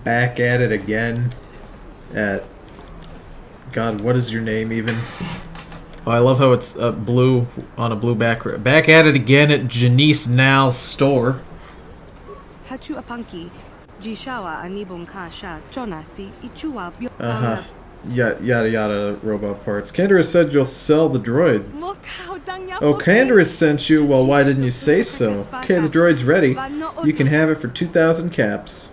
back at it again. At... God, what is your name even? Oh, I love how it's blue on a blue background. Back at it again at Janice Nal's store. Uh-huh. Yada yada robot parts. Candaris said you'll sell the droid. Oh, Candaris sent you? Well, why didn't you say so? Okay, the droid's ready. You can have it for 2,000 caps.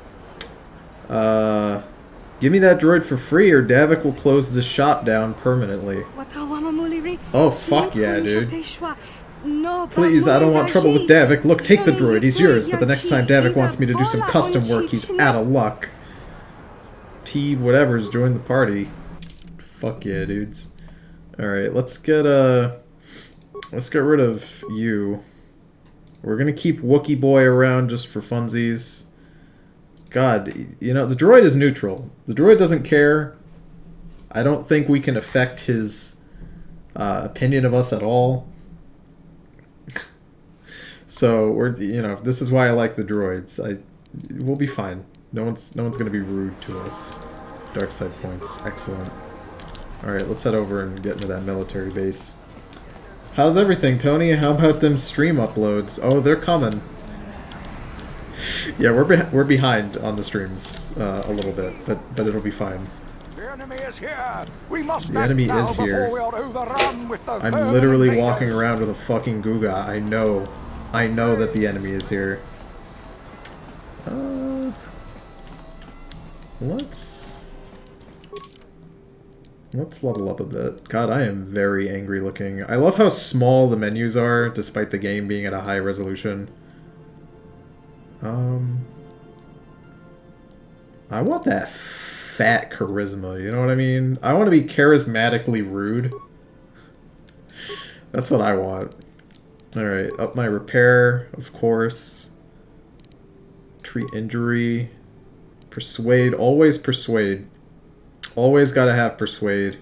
Give me that droid for free or Davik will close the shop down permanently. Oh, fuck yeah, dude. Please, I don't want trouble with Davik. Look, take the droid. He's yours. But the next time Davik wants me to do some custom work, he's out of luck. T whatever's joined the party. Fuck yeah, dudes. Alright, let's get rid of you. We're gonna keep Wookiee Boy around just for funsies. God, you know, the droid is neutral. The droid doesn't care. I don't think we can affect his opinion of us at all. So we're, you know, this is why I like the droids. We'll be fine. No one's gonna be rude to us. Dark side points, excellent. All right, let's head over and get into that military base. How's everything, Tony? How about them stream uploads? Oh, they're coming. Yeah, we're behind on the streams a little bit, but it'll be fine. The enemy is here. We must the enemy is here. I'm literally walking around with a fucking Guga. I know that the enemy is here. Let's level up a bit. God, I am very angry looking. I love how small the menus are, despite the game being at a high resolution. I want that fat charisma, you know what I mean? I want to be charismatically rude. That's what I want. Alright, up my repair, of course. Treat injury. Persuade, always persuade. Always gotta have persuade.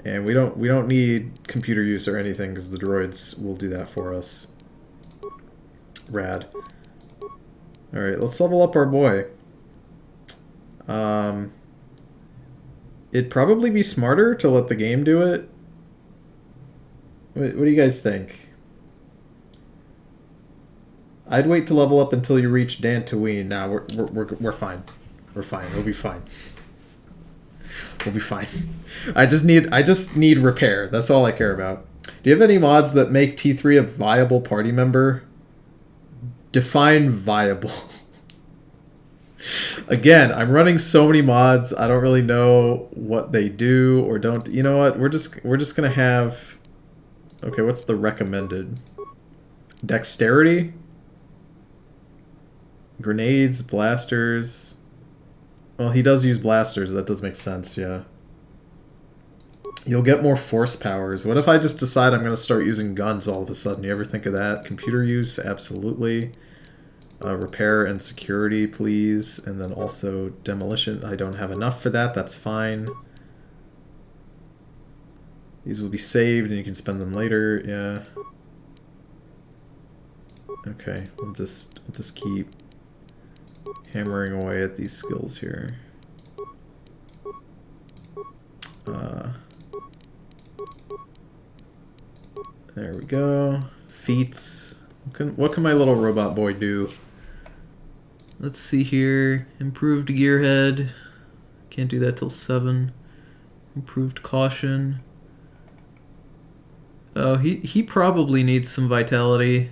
And we don't need computer use or anything because the droids will do that for us. Rad. Alright, let's level up our boy. It'd probably be smarter to let the game do it. What do you guys think? I'd wait to level up until you reach DANTOOINE. Nah, we're fine. We're fine. We'll be fine. We'll be fine. I just need repair. That's all I care about. Do you have any mods that make T3 a viable party member? Define viable. Again, I'm running so many mods. I don't really know what they do or don't. You know what? We're just gonna have. Okay, what's the recommended? Dexterity, grenades, blasters. Well, he does use blasters. That does make sense. Yeah. You'll get more force powers. What if I just decide I'm gonna start using guns all of a sudden? You ever think of that? Computer use, absolutely. Repair and security, please. And then also demolition. I don't have enough for that. That's fine. These will be saved and you can spend them later. Yeah. Okay, we'll just keep hammering away at these skills here. There we go. Feats. What can my little robot boy do? Let's see here. Improved gearhead. Can't do that till 7. Improved caution. Oh, he probably needs some vitality.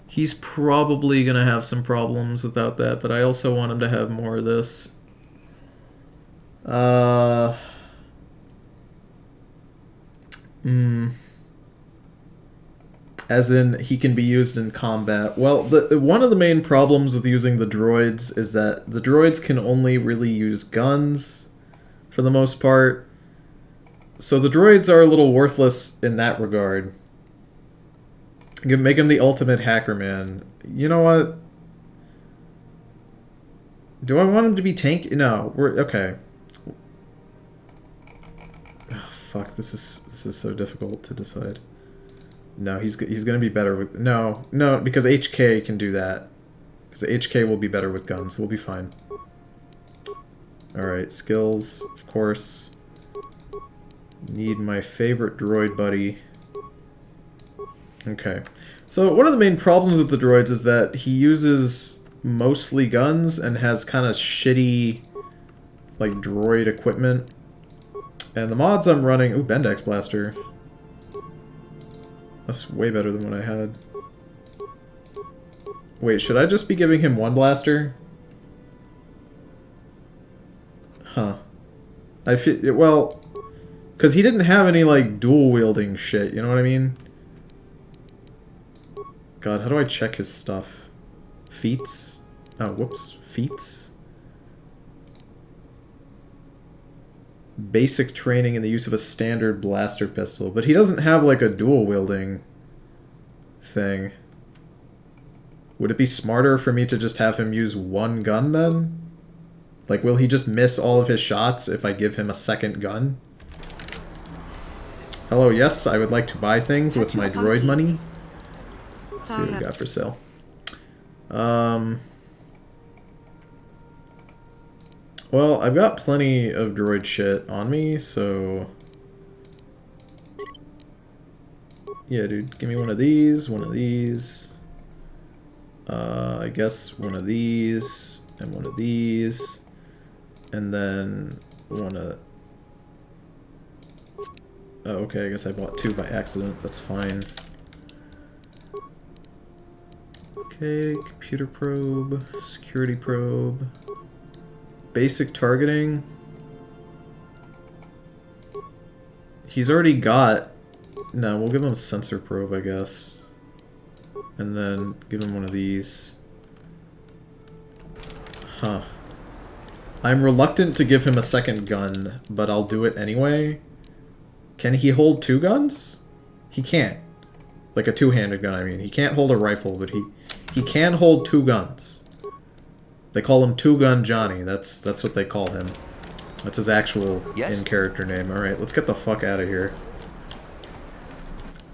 He's probably gonna have some problems without that, but I also want him to have more of this. As in, he can be used in combat. Well, one of the main problems with using the droids is that the droids can only really use guns, for the most part. So the droids are a little worthless in that regard. You can make him the ultimate hacker man. You know what? Do I want him to be tank? No, we're okay. Oh, fuck, this is so difficult to decide. No, he's gonna be better with no because HK can do that. Because HK will be better with guns. We'll be fine. Alright, skills, of course. Need my favorite droid buddy. Okay. So one of the main problems with the droids is that he uses mostly guns and has kind of shitty, like, droid equipment. And the mods I'm running... Ooh, Bendex Blaster. That's way better than what I had. Wait, should I just be giving him one blaster? Huh. I feel... Well... Because he didn't have any, like, dual-wielding shit, you know what I mean? God, how do I check his stuff? Feats? Oh, whoops. Feats? Basic training in the use of a standard blaster pistol. But he doesn't have, like, a dual-wielding thing. Would it be smarter for me to just have him use one gun, then? Like, will he just miss all of his shots if I give him a second gun? Hello, yes, I would like to buy things with my droid money. Let's see what we got for sale. Well, I've got plenty of droid shit on me, so... Yeah, dude, give me one of these, I guess one of these, and one of these, and then one of... Oh, okay, I guess I bought two by accident. That's fine. Okay, computer probe, security probe, basic targeting. He's already got... No, we'll give him a sensor probe, I guess. And then give him one of these. Huh. I'm reluctant to give him a second gun, but I'll do it anyway. Can he hold two guns? He can't. Like a two-handed gun, I mean. He can't hold a rifle, but he can hold two guns. They call him Two Gun Johnny. That's what they call him. That's his actual in-character name. Alright, let's get the fuck out of here.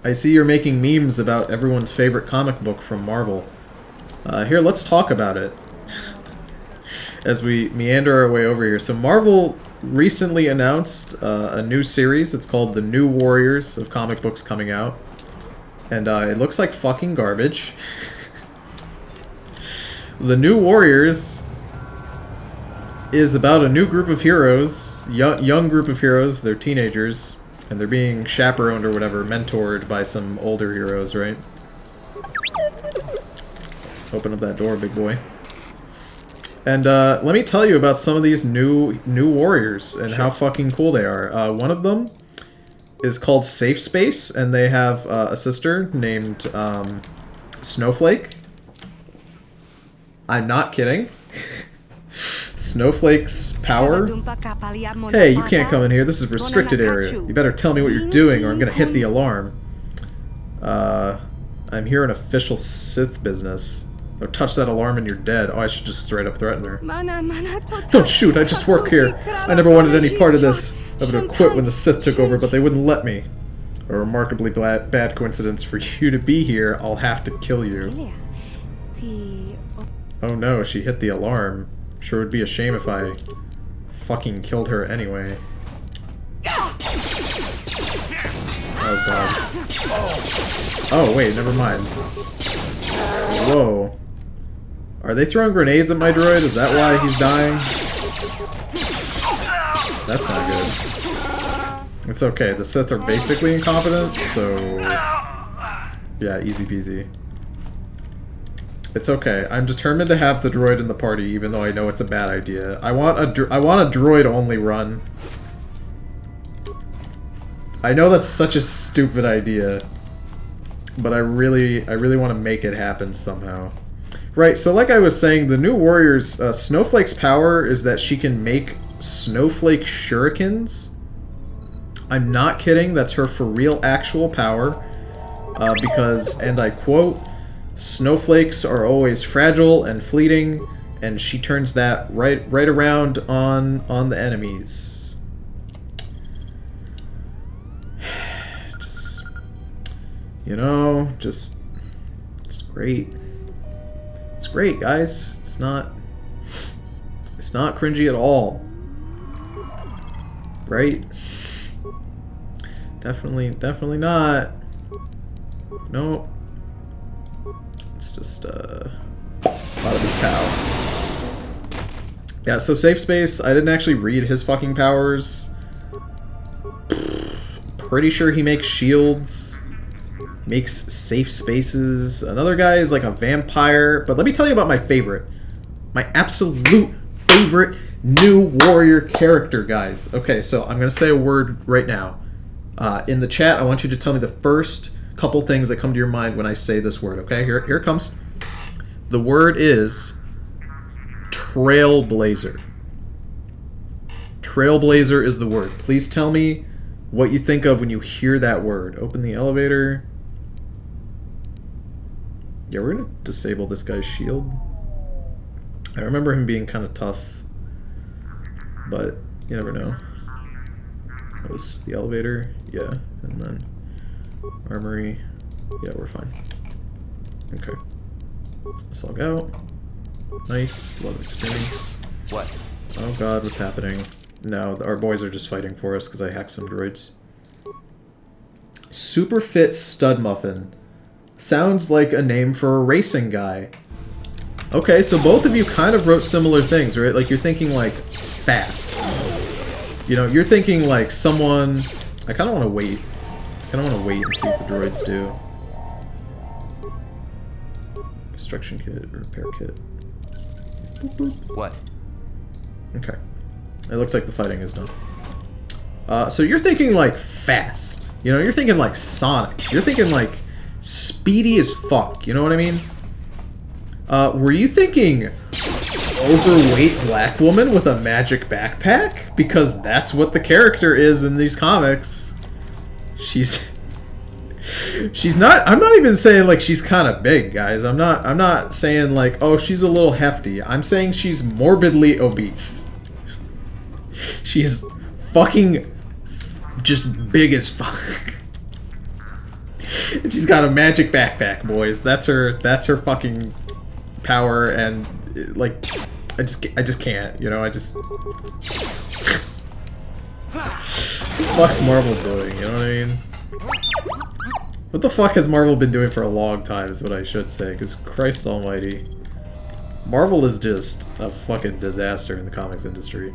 I see you're making memes about everyone's favorite comic book from Marvel. Here, let's talk about it. As we meander our way over here. So Marvel recently announced a new series. It's called The New Warriors of comic books coming out. And it looks like fucking garbage. The New Warriors is about a new group of heroes, young group of heroes, they're teenagers, and they're being chaperoned or whatever, mentored by some older heroes, right? Open up that door, big boy. And let me tell you about some of these new warriors and how fucking cool they are. One of them is called Safe Space, and they have a sister named Snowflake. I'm not kidding. Snowflake's power. Hey, you can't come in here. This is a restricted area. You better tell me what you're doing or I'm gonna hit the alarm. I'm here on official Sith business. Don't touch that alarm and you're dead. Oh, I should just straight up threaten her. Don't shoot, I just work here. I never wanted any part of this. I would have quit when the Sith took over, but they wouldn't let me. A remarkably bad coincidence for you to be here. I'll have to kill you. Oh no, she hit the alarm. Sure would be a shame if I fucking killed her anyway. Oh god. Oh wait, never mind. Whoa. Are they throwing grenades at my droid? Is that why he's dying? That's not good. It's okay, the Sith are basically incompetent, so... Yeah, easy peasy. It's okay. I'm determined to have the droid in the party, even though I know it's a bad idea. I want a droid-only run. I know that's such a stupid idea, but I really want to make it happen somehow. Right, so like I was saying, the new warriors, Snowflake's power is that she can make snowflake shurikens. I'm not kidding, that's her for real actual power, because, and I quote, snowflakes are always fragile and fleeting, and she turns that right around on the enemies. Just, you know, it's great. It's great, guys. It's not cringy at all. Right? Definitely not. Nope. It's just, bada bing pow. Yeah, so safe space, I didn't actually read his fucking powers. Pretty sure he makes shields. Makes safe spaces. Another guy is like a vampire. But let me tell you about my favorite. My absolute favorite new warrior character, guys. Okay, so I'm going to say a word right now. In the chat, I want you to tell me the first couple things that come to your mind when I say this word, okay? Here it comes. The word is Trailblazer. Trailblazer is the word. Please tell me what you think of when you hear that word. Open the elevator. Yeah, we're gonna disable this guy's shield. I remember him being kind of tough, but you never know. That was the elevator, yeah, and then armory. Yeah, we're fine. Okay. Let's log out. Nice, lot of experience. What? Oh god, what's happening? No, our boys are just fighting for us because I hacked some droids. Super Fit Stud Muffin. Sounds like a name for a racing guy. Okay, so both of you kind of wrote similar things, right? Like, you're thinking, like, fast. You know, you're thinking, like, someone... I kind of want to wait. I kind of want to wait and see what the droids do. Construction kit, repair kit. Boop, boop. What? Okay. It looks like the fighting is done. So you're thinking, like, fast. You know, you're thinking, like, Sonic. You're thinking, like, speedy as fuck. You know what I mean? Were you thinking overweight black woman with a magic backpack? Because that's what the character is in these comics. She's not, I'm not even saying like she's kind of big, guys. I'm not saying like, oh, she's a little hefty. I'm saying she's morbidly obese. She's fucking just big as fuck. And she's got a magic backpack, boys. That's her fucking power, and like I just can't, you know, I just what the fuck's Marvel doing, you know what I mean? What the fuck has Marvel been doing for a long time is what I should say, because Christ almighty, Marvel is just a fucking disaster in the comics industry.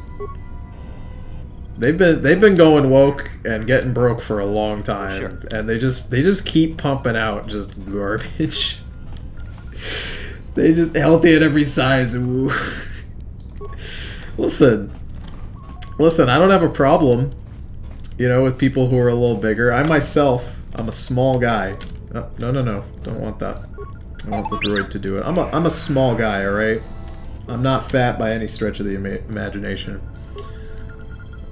They've been going woke and getting broke for a long time, sure. And they just keep pumping out just garbage. They just healthy at every size. Ooh. Listen, I don't have a problem, you know, with people who are a little bigger. I myself, I'm a small guy. Oh, no, don't want that. I want the droid to do it. I'm a small guy, all right. I'm not fat by any stretch of the imagination.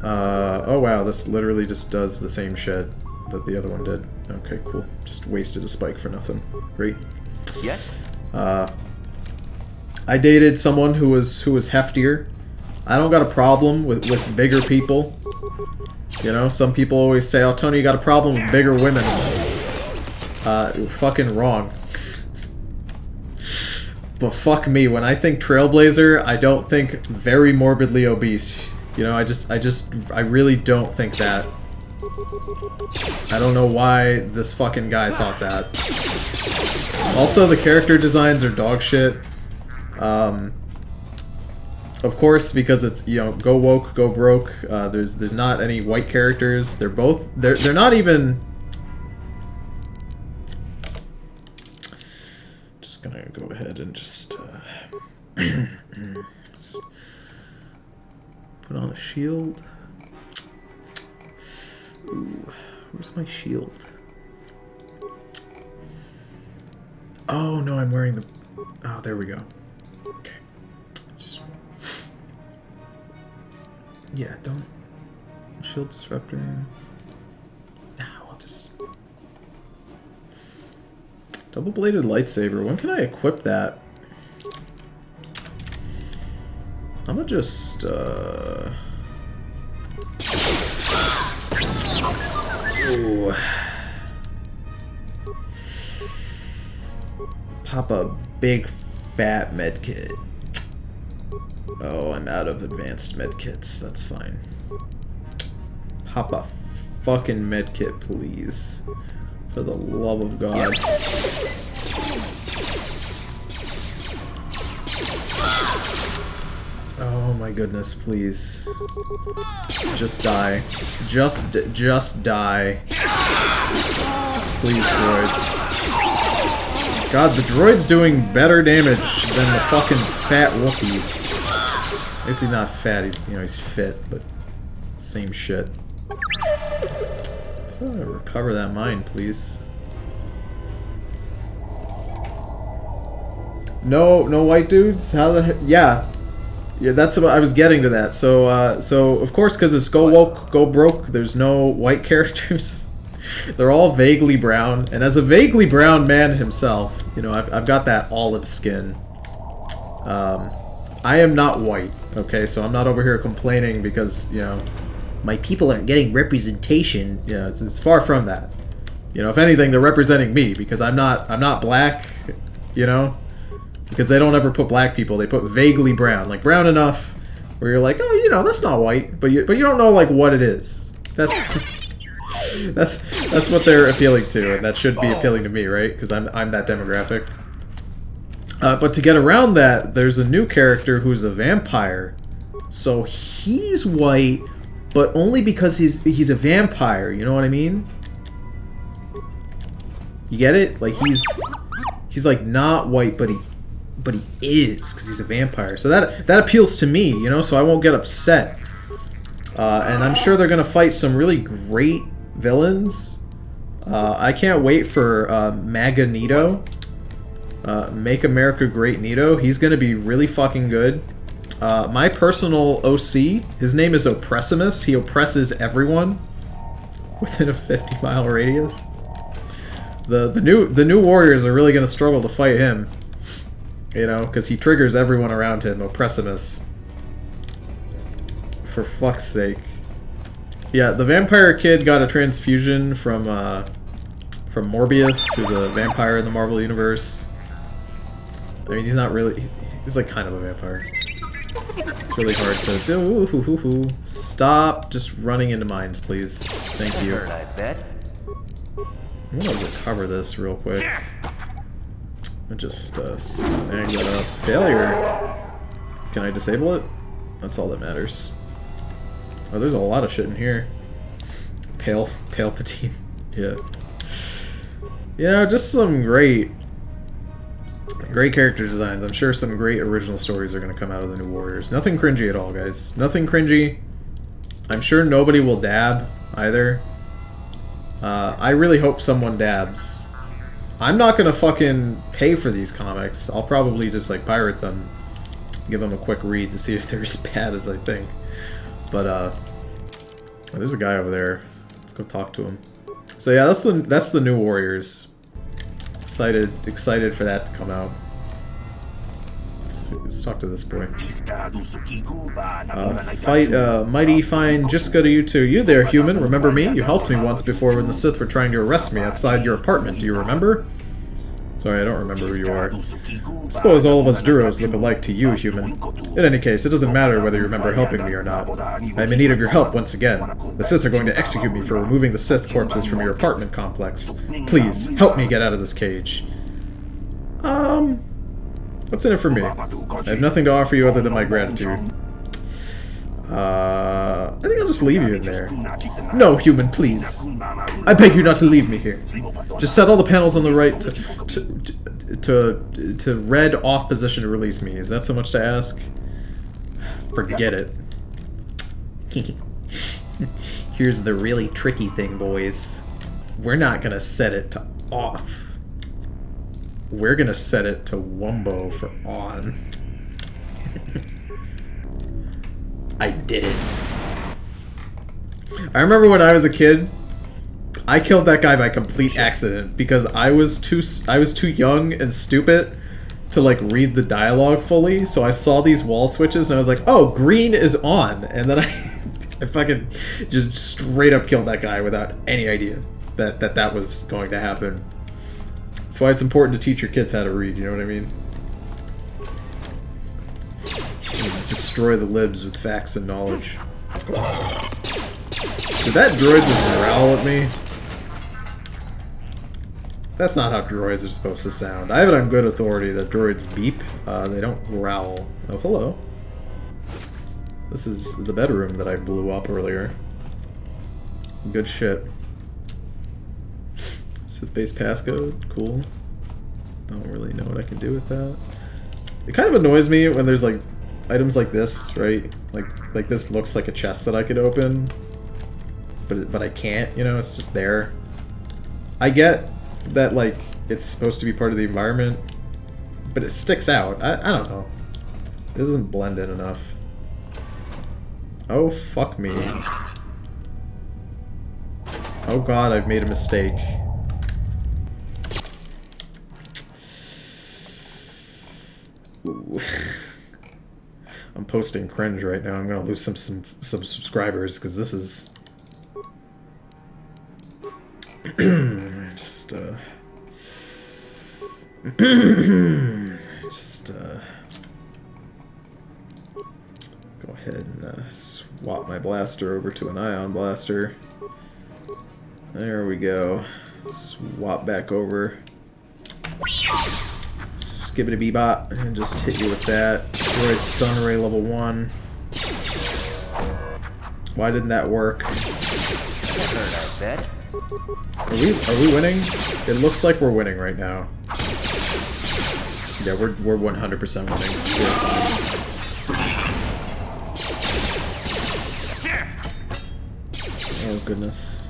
Oh wow, this literally just does the same shit that the other one did. Okay, cool. Just wasted a spike for nothing. Great. Yes. I dated someone who was heftier. I don't got a problem with bigger people. You know, some people always say, "Oh, Tony, you got a problem with bigger women." Fucking wrong. But fuck me, when I think Trailblazer, I don't think very morbidly obese. You know, I really don't think that. I don't know why this fucking guy thought that. Also, the character designs are dog shit. Of course, because it's, you know, go woke, go broke. There's not any white characters. They're not even. Just gonna go ahead and just put on a shield. Ooh, where's my shield? Oh no, I'm wearing the. Oh, there we go. Okay. Yeah, don't shield disruptor. Nah, I'll just double-bladed lightsaber. When can I equip that? I'm gonna just ooh. Pop a big fat medkit. Oh, I'm out of advanced medkits. That's fine. Pop a fucking medkit, please. For the love of God. Oh my goodness, please. Just die. Just die. Please, droid. God, the droid's doing better damage than the fucking fat Wookiee. I guess he's not fat, he's, you know, he's fit, but same shit. So recover that mine, please. No white dudes? How the heck? Yeah, that's what I was getting to that. So, so of course, because it's go woke, go broke, there's no white characters. They're all vaguely brown, and as a vaguely brown man himself, you know, I've got that olive skin. I am not white, okay, so I'm not over here complaining because, you know, my people aren't getting representation. Yeah, it's far from that. You know, if anything, they're representing me because I'm not black, you know, because they don't ever put black people. They put vaguely brown, like brown enough where you're like, oh, you know, that's not white, but you don't know like what it is. That's that's what they're appealing to, and that should be appealing to me, right? Because I'm that demographic. But to get around that, there's a new character who's a vampire. So he's white, but only because he's a vampire. You know what I mean? You get it? Like he's like not white, but he is because he's a vampire. So that appeals to me, you know. So I won't get upset. And I'm sure they're gonna fight some really great villains. I can't wait for Magneto. Make America Great Nito. He's gonna be really fucking good. My personal OC, his name is Oppressimus. He oppresses everyone within a 50-mile radius. The new warriors are really gonna struggle to fight him, you know, because he triggers everyone around him. Oppressimus. For fuck's sake. Yeah, the vampire kid got a transfusion from Morbius, who's a vampire in the Marvel Universe. I mean, he's not really... He's like kind of a vampire. It's really hard to do. Stop just running into mines, please. Thank you. I'm gonna recover this real quick. And just snag that up. Failure. Can I disable it? That's all that matters. Oh, there's a lot of shit in here. Palpatine. Yeah. Yeah, just some great character designs. I'm sure some great original stories are going to come out of the New Warriors. Nothing cringy at all, guys. Nothing cringy. I'm sure nobody will dab either. I really hope someone dabs. I'm not going to fucking pay for these comics. I'll probably just like pirate them. Give them a quick read to see if they're as bad as I think. But there's a guy over there. Let's go talk to him. So yeah, that's the New Warriors. Excited for that to come out. Let's talk to this boy. Fight mighty fine Jiska to you too. You there, human? Remember me? You helped me once before when the Sith were trying to arrest me outside your apartment. Do you remember? Sorry, I don't remember who you are. Suppose all of us Duros look alike to you, human. In any case, it doesn't matter whether you remember helping me or not. I'm in need of your help once again. The Sith are going to execute me for removing the Sith corpses from your apartment complex. Please, help me get out of this cage. What's in it for me? I have nothing to offer you other than my gratitude. I think I'll just leave you in there. No, human, please. I beg you not to leave me here. Just set all the panels on the right to red off position to release me. Is that so much to ask? Forget it. Here's the really tricky thing, boys. We're not gonna set it to off. We're gonna set it to Wumbo for on. I did it. I remember when I was a kid, I killed that guy by complete accident because I was too young and stupid to like read the dialogue fully. So I saw these wall switches and I was like, "Oh, green is on," and then I fucking just straight up killed that guy without any idea that was going to happen. That's why it's important to teach your kids how to read. You know what I mean? Destroy the libs with facts and knowledge. Did that droid just growl at me? That's not how droids are supposed to sound. I have it on good authority that droids beep. They don't growl. Oh, hello. This is the bedroom that I blew up earlier. Good shit. Sith-based passcode. Cool. Don't really know what I can do with that. It kind of annoys me when there's like items like this, right? Like this looks like a chest that I could open, but I can't. You know, it's just there. I get that like it's supposed to be part of the environment, but it sticks out. I don't know. It doesn't blend in enough. Oh fuck me. Oh god, I've made a mistake. Ooh. I'm posting cringe right now. I'm gonna lose some subscribers because this is just go ahead and swap my blaster over to an ion blaster. There we go. Swap back over. Skibbity bebop, and just hit you with that. Droid stun ray level 1. Why didn't that work? Are we winning? It looks like we're winning right now. Yeah, we're 100% winning. Oh goodness.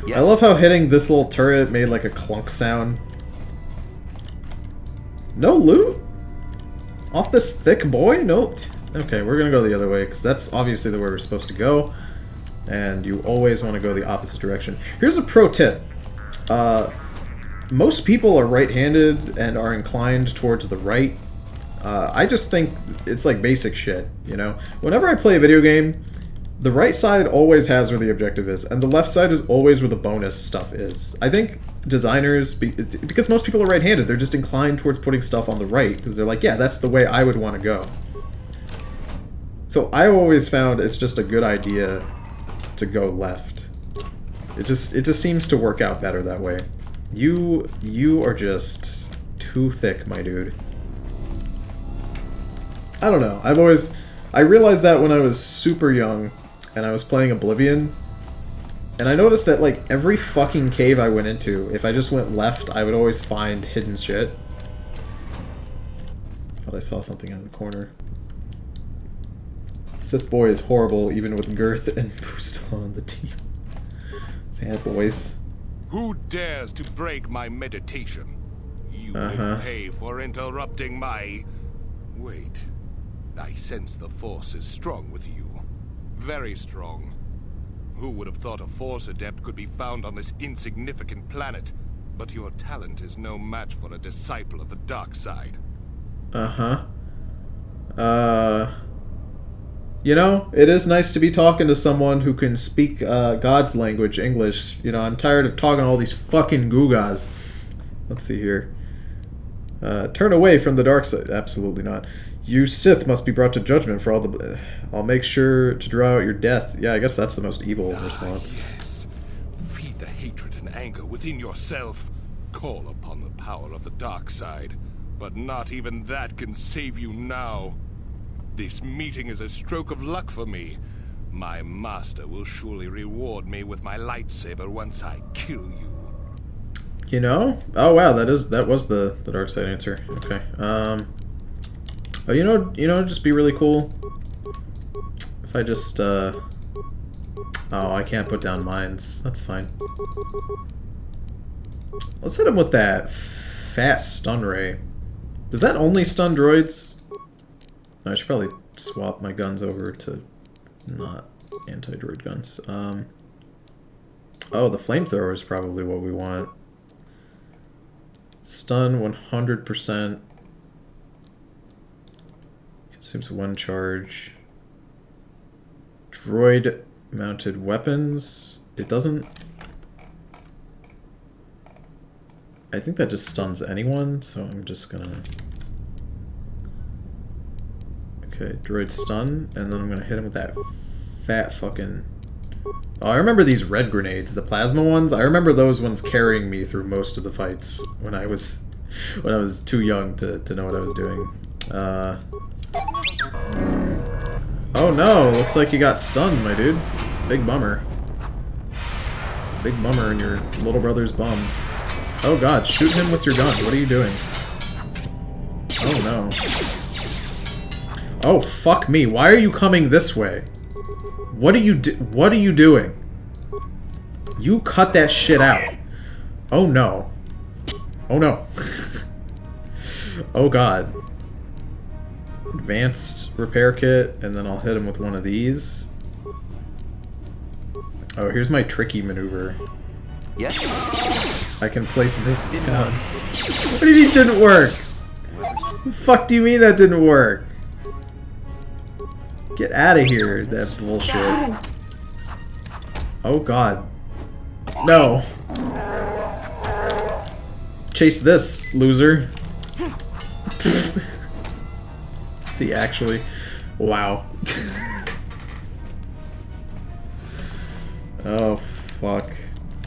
Yes. I love how hitting this little turret made like a clunk sound. No loot? Off this thick boy? No. Okay, we're gonna go the other way, because that's obviously the way we're supposed to go. And you always want to go the opposite direction. Here's a pro tip. Most people are right-handed and are inclined towards the right. I just think it's like basic shit, you know? Whenever I play a video game, the right side always has where the objective is, and the left side is always where the bonus stuff is. I think designers, because most people are right-handed, they're just inclined towards putting stuff on the right, because they're like, yeah, that's the way I would want to go. So I always found it's just a good idea to go left. It just seems to work out better that way. You are just too thick, my dude. I don't know. I realized that when I was super young and I was playing Oblivion, and I noticed that like every fucking cave I went into, if I just went left, I would always find hidden shit. Thought I saw something in the corner. Sith boy is horrible, even with Girth and Boostel on the team. Sad boys. Who dares to break my meditation? You will pay for interrupting my... Wait. I sense the Force is strong with you. Very strong. Who would have thought a Force adept could be found on this insignificant planet? But your talent is no match for a disciple of the dark side. You know, it is nice to be talking to someone who can speak God's language, English. You know, I'm tired of talking to all these fucking Gugas. Let's see here. Turn away from the dark side. Absolutely not. You Sith must be brought to judgment for all the... I'll make sure to draw out your death. Yeah, I guess that's the most evil response. Yes. Feed the hatred and anger within yourself. Call upon the power of the dark side. But not even that can save you now. This meeting is a stroke of luck for me. My master will surely reward me with my lightsaber once I kill you. You know? Oh wow, that was the dark side answer. Okay. Oh, you know, just be really cool. If I just oh, I can't put down mines. That's fine. Let's hit him with that fast stun ray. Does that only stun droids? I should probably swap my guns over to not anti-droid guns. Oh, the flamethrower is probably what we want. Stun 100%. Consumes 1 charge. Droid mounted weapons. It doesn't... I think that just stuns anyone, so I'm just gonna... Okay, droid stun, and then I'm gonna hit him with that fat fucking... Oh, I remember these red grenades, the plasma ones. I remember those ones carrying me through most of the fights when I was too young to know what I was doing. Oh no, looks like you got stunned, my dude. Big bummer. Big bummer in your little brother's bum. Oh god, shoot him with your gun. What are you doing? Oh no. Oh fuck me. Why are you coming this way? What are you doing? You cut that shit out. Oh no. Oh no. Oh god. Advanced repair kit, and then I'll hit him with one of these. Oh, here's my tricky maneuver. Yes. I can place this down. What do you mean it didn't work? What the fuck do you mean that didn't work? Get out of here, that bullshit. Oh god. No. Chase this, loser. See, actually. Wow. Oh, fuck.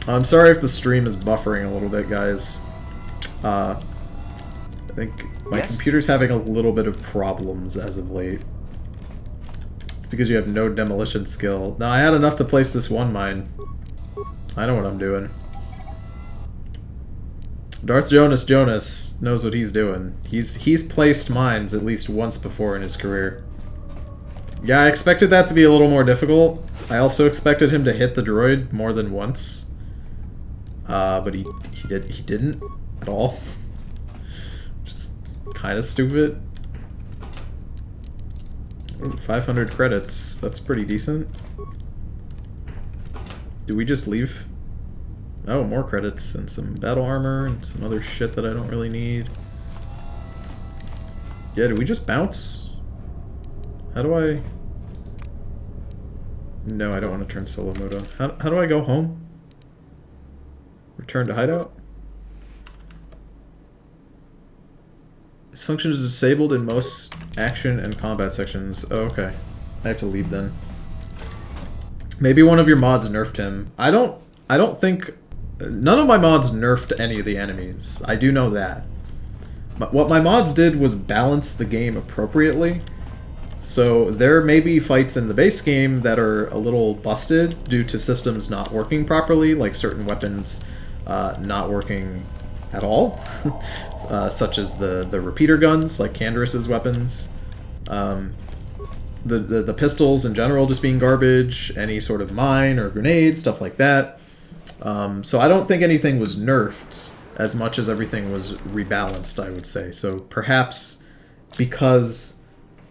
I'm sorry if the stream is buffering a little bit, guys. I think my computer's having a little bit of problems as of late. It's because you have no demolition skill. No, I had enough to place this one mine. I know what I'm doing. Darth Jonas knows what he's doing. He's placed mines at least once before in his career. Yeah, I expected that to be a little more difficult. I also expected him to hit the droid more than once. But he didn't at all. Just kind of stupid. Ooh, 500 credits. That's pretty decent. Do we just leave? Oh, more credits and some battle armor and some other shit that I don't really need. Yeah, do we just bounce? How do I... No, I don't want to turn solo mode on. How do I go home? Return to hideout? This function is disabled in most action and combat sections. Oh, okay. I have to leave then. Maybe one of your mods nerfed him. I don't think... None of my mods nerfed any of the enemies. I do know that. But what my mods did was balance the game appropriately. So there may be fights in the base game that are a little busted due to systems not working properly, like certain weapons not working at all, such as the repeater guns, like Canderous' weapons. The pistols in general just being garbage, any sort of mine or grenade, stuff like that. So I don't think anything was nerfed as much as everything was rebalanced, I would say. So perhaps because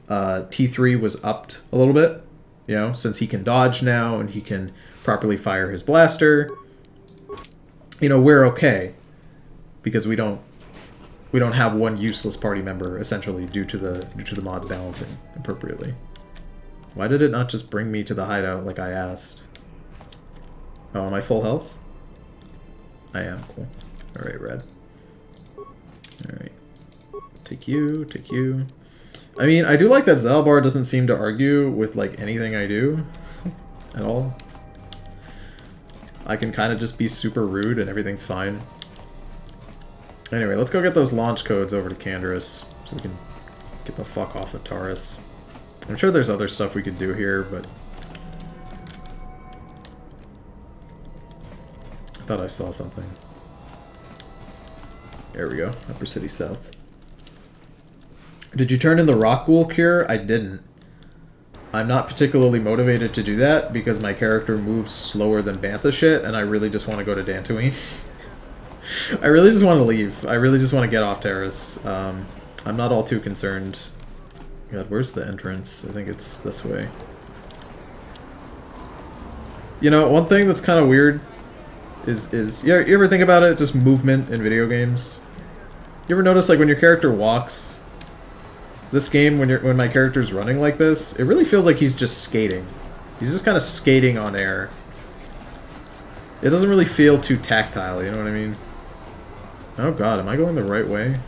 T3 was upped a little bit, you know, since he can dodge now and he can properly fire his blaster, you know, we're okay. Because we don't have one useless party member, essentially, due to the mods balancing appropriately. Why did it not just bring me to the hideout like I asked? Oh, am I full health? I am. Cool. Alright, red. Alright. Take you, take you. I mean, I do like that Zalbar doesn't seem to argue with, like, anything I do. At all. I can kind of just be super rude and everything's fine. Anyway, let's go get those launch codes over to Canderous so we can get the fuck off of Taris. I'm sure there's other stuff we could do here, but... I thought I saw something. There we go. Upper City South. Did you turn in the Rock Ghoul cure? I didn't. I'm not particularly motivated to do that because my character moves slower than Bantha shit, and I really just want to go to Dantooine. I really just want to leave. I really just want to get off Taris. I'm not all too concerned. God, where's the entrance? I think it's this way. You know, one thing that's kind of weird is you ever think about it? Just movement in video games. You ever notice, like, when your character walks? This game, when my character's running like this, it really feels like he's just skating. He's just kind of skating on air. It doesn't really feel too tactile, you know what I mean? Oh god, am I going the right way?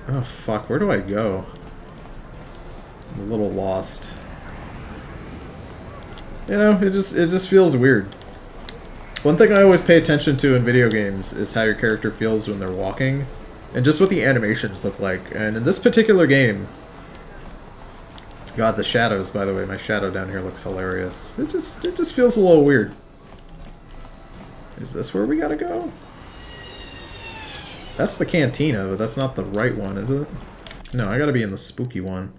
Oh fuck, where do I go? I'm a little lost. You know, it just feels weird. One thing I always pay attention to in video games is how your character feels when they're walking, and just what the animations look like. And in this particular game, God, the shadows, by the way, my shadow down here looks hilarious. It just feels a little weird. Is this where we gotta go? That's the cantina, but that's not the right one, is it? No, I gotta be in the spooky one.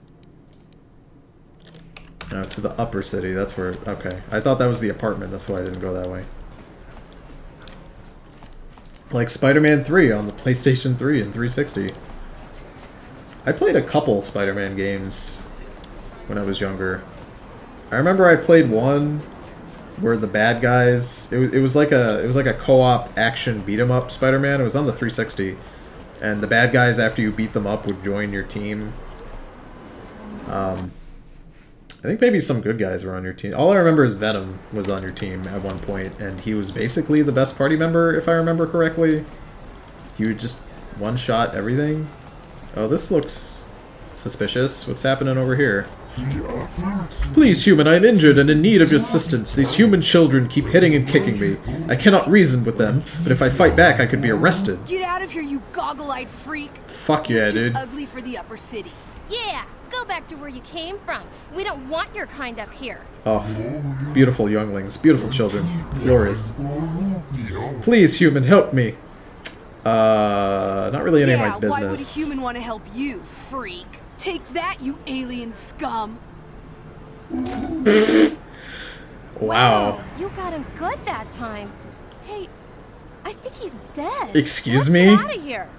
No, to the upper city, that's where... Okay. I thought that was the apartment, that's why I didn't go that way. Like Spider-Man 3 on the PlayStation 3 and 360. I played a couple Spider-Man games when I was younger. I remember I played one where the bad guys... It was like a co-op action beat-em-up Spider-Man. It was on the 360. And the bad guys, after you beat them up, would join your team. I think maybe some good guys were on your team. All I remember is Venom was on your team at one point, and he was basically the best party member, if I remember correctly. He would just one-shot everything. Oh, this looks suspicious. What's happening over here? Please, human, I am injured and in need of your assistance. These human children keep hitting and kicking me. I cannot reason with them, but if I fight back, I could be arrested. Get out of here, you goggle-eyed freak! Fuck yeah, dude. Too ugly for the upper city. Yeah, go back to where you came from. We don't want your kind up here. Oh, beautiful younglings, beautiful children, glorious. Please, human, help me. Not really any of my business. Why would a human want to help you, freak? Take that, you alien scum! Wow. You got him good that time. Hey, I think he's dead. Excuse Let's me? get out of here.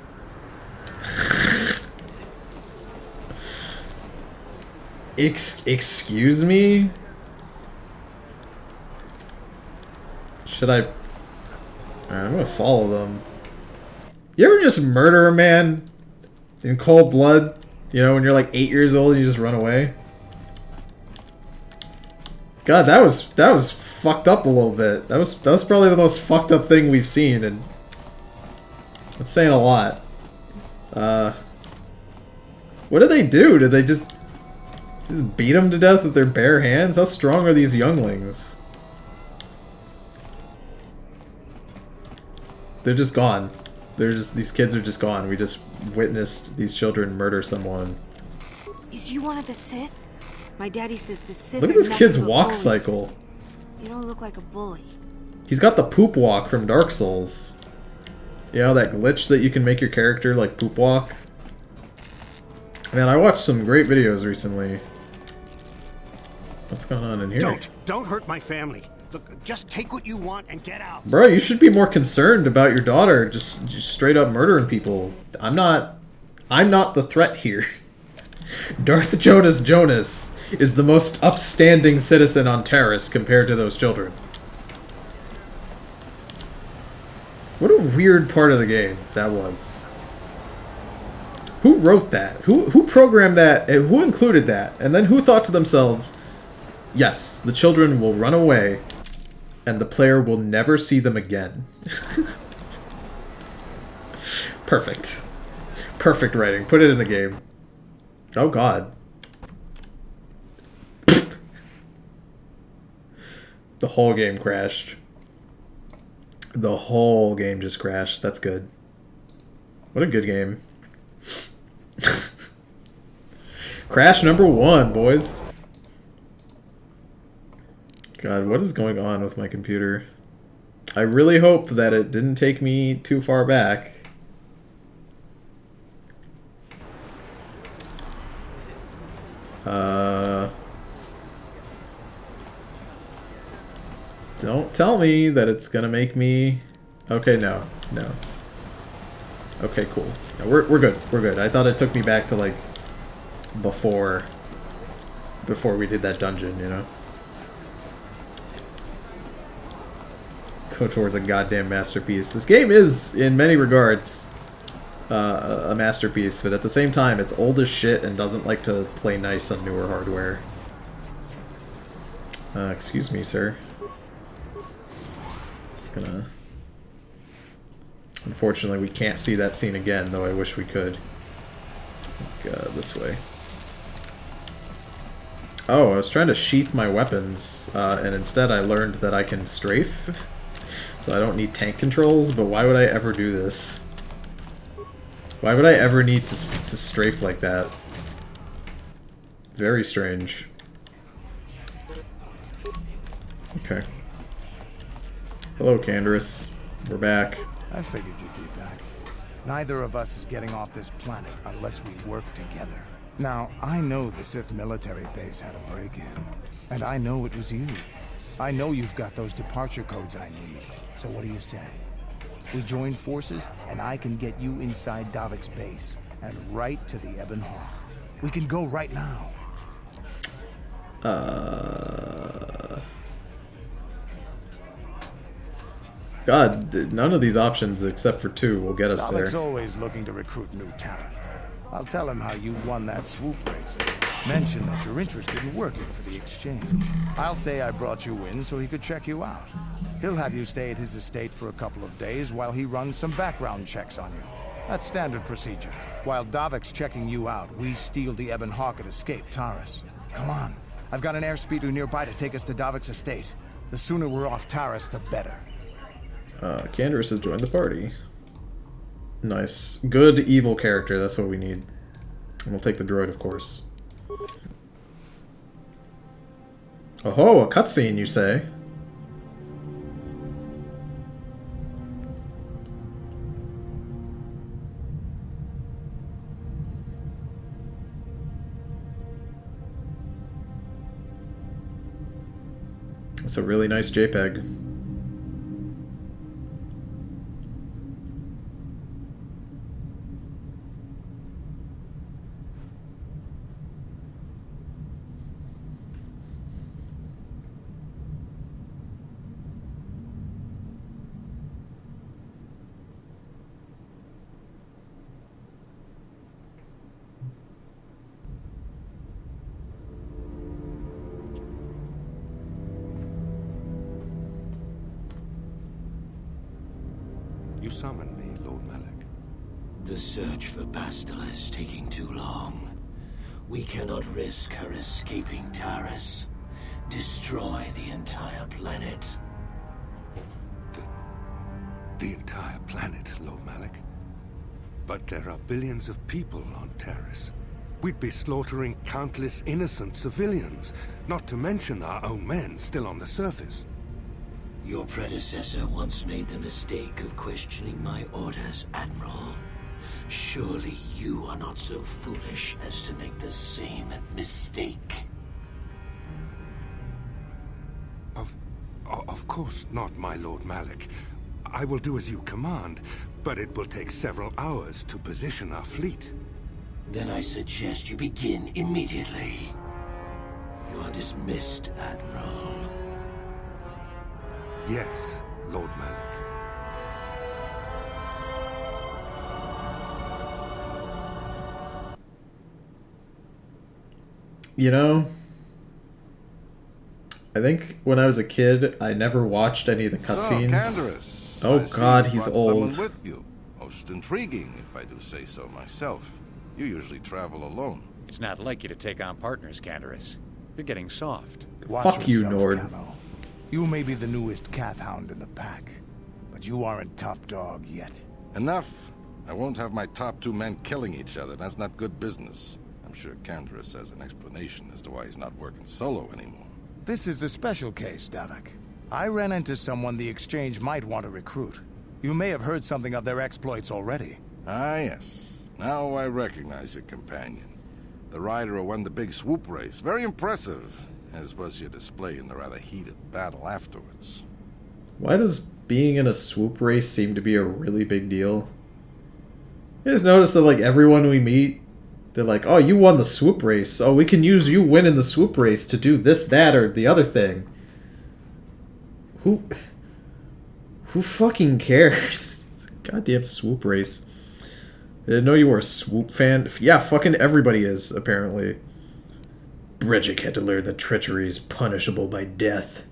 Excuse me? Should I... Alright, I'm gonna follow them. You ever just murder a man in cold blood? You know, when you're like 8 years old and you just run away? God, that was fucked up a little bit. That was probably the most fucked up thing we've seen, and that's saying a lot. What did they do? Did they just beat him to death with their bare hands? How strong are these younglings? They're just gone. These kids are just gone. We just witnessed these children murder someone. Is you one of the Sith? My daddy says the Sith. Look at this kid's walk cycle. You don't look like a bully. He's got the poop walk from Dark Souls. You know, that glitch that you can make your character like poop walk? Man, I watched some great videos recently. What's going on in here? Don't hurt my family. Look, just take what you want and get out. Bro, you should be more concerned about your daughter just straight up murdering people. I'm not the threat here. Darth Jonas is the most upstanding citizen on Taris compared to those children. What a weird part of the game that was. Who wrote that? Who programmed that? And who included that? And then who thought to themselves, yes, the children will run away and the player will never see them again. Perfect. Perfect writing. Put it in the game. Oh god. The whole game crashed. The whole game just crashed. That's good. What a good game. Crash number 1, boys. God, what is going on with my computer? I really hope that it didn't take me too far back. Don't tell me that it's gonna make me... Okay, no, it's... Okay, cool. No, we're good. We're good. I thought it took me back to, like, before we did that dungeon, you know? KOTOR's a goddamn masterpiece. This game is, in many regards, a masterpiece, but at the same time, it's old as shit and doesn't like to play nice on newer hardware. Excuse me, sir. It's gonna... Unfortunately, we can't see that scene again, though I wish we could. This way. Oh, I was trying to sheath my weapons, and instead I learned that I can strafe. So I don't need tank controls, but why would I ever do this? Why would I ever need to strafe like that? Very strange. Okay. Hello, Candaris. We're back. I figured you'd be back. Neither of us is getting off this planet unless we work together. Now, I know the Sith military base had a break-in, and I know it was you. I know you've got those departure codes I need, so what do you say? We join forces, and I can get you inside Davik's base, and right to the Ebon Hawk. We can go right now. God, none of these options except for 2 will get us Davik's there. always looking to recruit new talent. I'll tell him how you won that swoop race. Mention that you're interested in working for the exchange. I'll say I brought you in so he could check you out. He'll have you stay at his estate for a couple of days while he runs some background checks on you. That's standard procedure. While Davik's checking you out, we steal the Ebon Hawk and escape Taris. Come on. I've got an airspeeder nearby to take us to Davik's estate. The sooner we're off Taris, the better. Candaris has joined the party. Nice. Good evil character, that's what we need. And we'll take the droid, of course. Oh, a cutscene, you say? It's a really nice JPEG. You summoned me, Lord Malak. The search for Bastila is taking too long. We cannot risk her escaping Taris. Destroy the entire planet. The entire planet, Lord Malak? But there are billions of people on Taris. We'd be slaughtering countless innocent civilians, not to mention our own men still on the surface. Your predecessor once made the mistake of questioning my orders, Admiral. Surely you are not so foolish as to make the same mistake. Of course not, my Lord Malak. I will do as you command, but it will take several hours to position our fleet. Then I suggest you begin immediately. You are dismissed, Admiral. Yes, Lord Malak. You know, I think when I was a kid, I never watched any of the cutscenes. Candaris, Oh I see God, you he's brought old. someone with you. Most intriguing, if I do say so myself. You usually travel alone. It's not like you to take on partners, Candaris. You're getting soft. Fuck you, Nord. Camo. You may be the newest Cath Hound in the pack, but you aren't top dog yet. Enough. I won't have my top 2 men killing each other. That's not good business. I'm sure Candaris has an explanation as to why he's not working solo anymore. This is a special case, Davik. I ran into someone the Exchange might want to recruit. You may have heard something of their exploits already. Ah, yes. Now I recognize your companion. The rider who won the big swoop race. Very impressive, as was your display in the rather heated battle afterwards. Why does being in a swoop race seem to be a really big deal? You guys notice that, like, everyone we meet, they're like, oh, you won the swoop race. Oh, we can use you winning the swoop race to do this, that, or the other thing. Who fucking cares? It's a goddamn swoop race. I didn't know you were a swoop fan. Yeah, fucking everybody is, apparently. Bridget had to learn that treachery is punishable by death.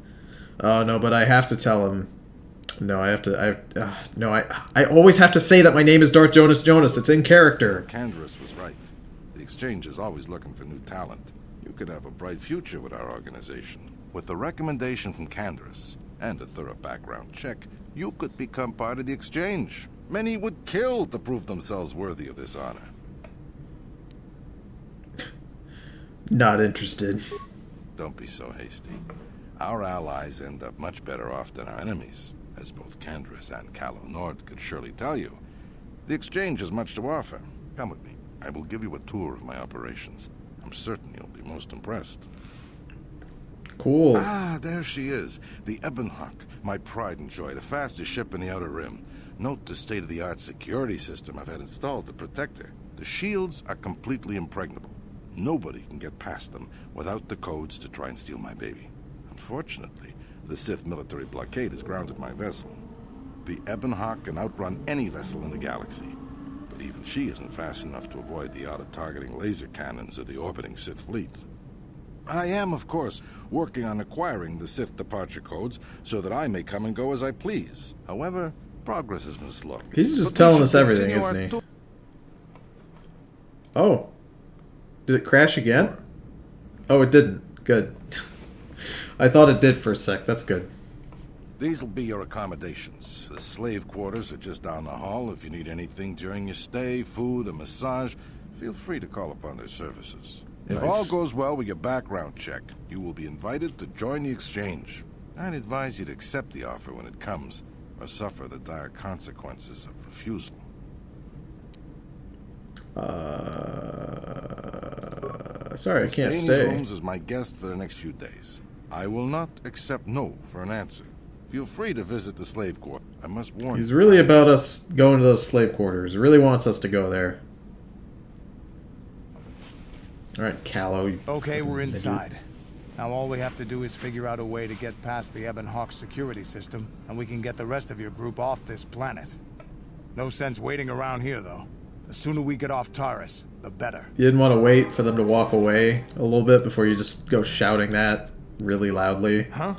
Oh, no, but I have to tell him. No, I have to... I always have to say that my name is Darth Jonas Jonas. It's in character. Candaris was right. The Exchange is always looking for new talent. You could have a bright future with our organization. With the recommendation from Taris and a thorough background check, you could become part of the exchange. Many would kill to prove themselves worthy of this honor. Not interested. Don't be so hasty. Our allies end up much better off than our enemies, as both Taris and Calo Nord could surely tell you. The exchange has much to offer. Come with me. I will give you a tour of my operations. I'm certain you'll be most impressed. Cool. Ah, there she is. The Ebonhawk, my pride and joy, the fastest ship in the Outer Rim. Note the state-of-the-art security system I've had installed to protect her. The shields are completely impregnable. Nobody can get past them without the codes to try and steal my baby. Unfortunately, the Sith military blockade has grounded my vessel. The Ebonhawk can outrun any vessel in the galaxy, but even she isn't fast enough to avoid the auto-targeting laser cannons of the orbiting Sith fleet. I am, of course, working on acquiring the Sith departure codes so that I may come and go as I please. However, progress has been slow. He's just telling us everything, isn't he? Oh. Did it crash again? Oh, it didn't. Good. I thought it did for a sec. That's good. These will be your accommodations. The slave quarters are just down the hall. If you need anything during your stay, food, a massage, feel free to call upon their services. If all goes well with your background check, you will be invited to join the exchange. I'd advise you to accept the offer when it comes, or suffer the dire consequences of refusal. Sorry, I can't stay. stay. In these rooms as my guest for the next few days. I will not accept no for an answer. Feel free to visit the slave quarter. I must warn you. He's really about us going to those slave quarters. He really wants us to go there. Alright, Calo. Okay, we're inside. Now all we have to do is figure out a way to get past the Ebonhawk security system, and we can get the rest of your group off this planet. No sense waiting around here, though. The sooner we get off Taris, the better. You didn't want to wait for them to walk away a little bit before you just go shouting that really loudly. Huh?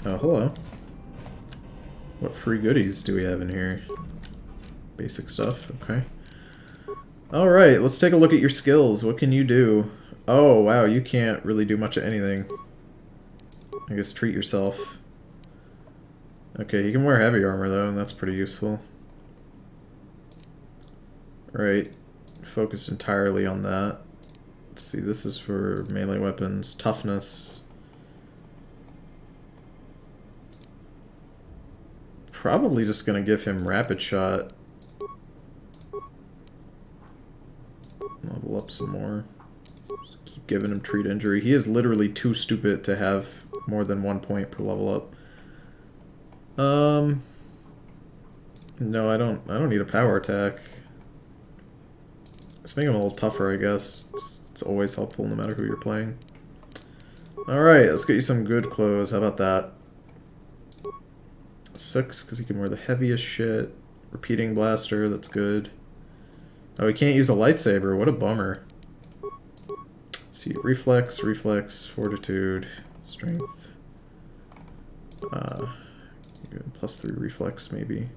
Oh, hello. What free goodies do we have in here? Basic stuff, okay. Alright, let's take a look at your skills. What can you do? Oh, wow, you can't really do much of anything. I guess treat yourself. Okay, you can wear heavy armor, though, and that's pretty useful. Right, focused entirely on that. Let's see, this is for melee weapons. Toughness. Probably just gonna give him rapid shot. Level up some more. Just keep giving him treat injury. He is literally too stupid to have more than 1 point per level up. No, I don't need a power attack. Just make him a little tougher, I guess. It's always helpful no matter who you're playing. Alright, let's get you some good clothes. How about that? 6, because he can wear the heaviest shit. Repeating blaster, that's good. Oh, he can't use a lightsaber. What a bummer. Let's see, reflex, fortitude, strength. +3 reflex, maybe.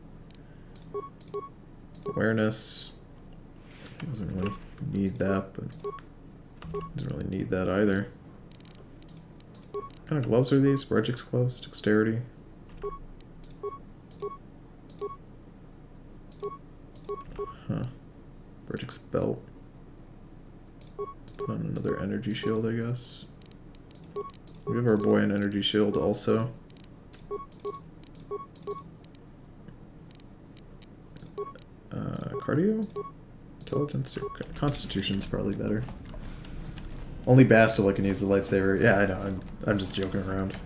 Awareness. He doesn't really need that, but doesn't really need that either. What kind of gloves are these? Brejik's gloves? Dexterity? Huh. Brejik's belt. Put on another energy shield, I guess. We give our boy an energy shield also. Cardio? Intelligence? Or Constitution's probably better. Only Bastila can use the lightsaber. Yeah, I know. I'm just joking around.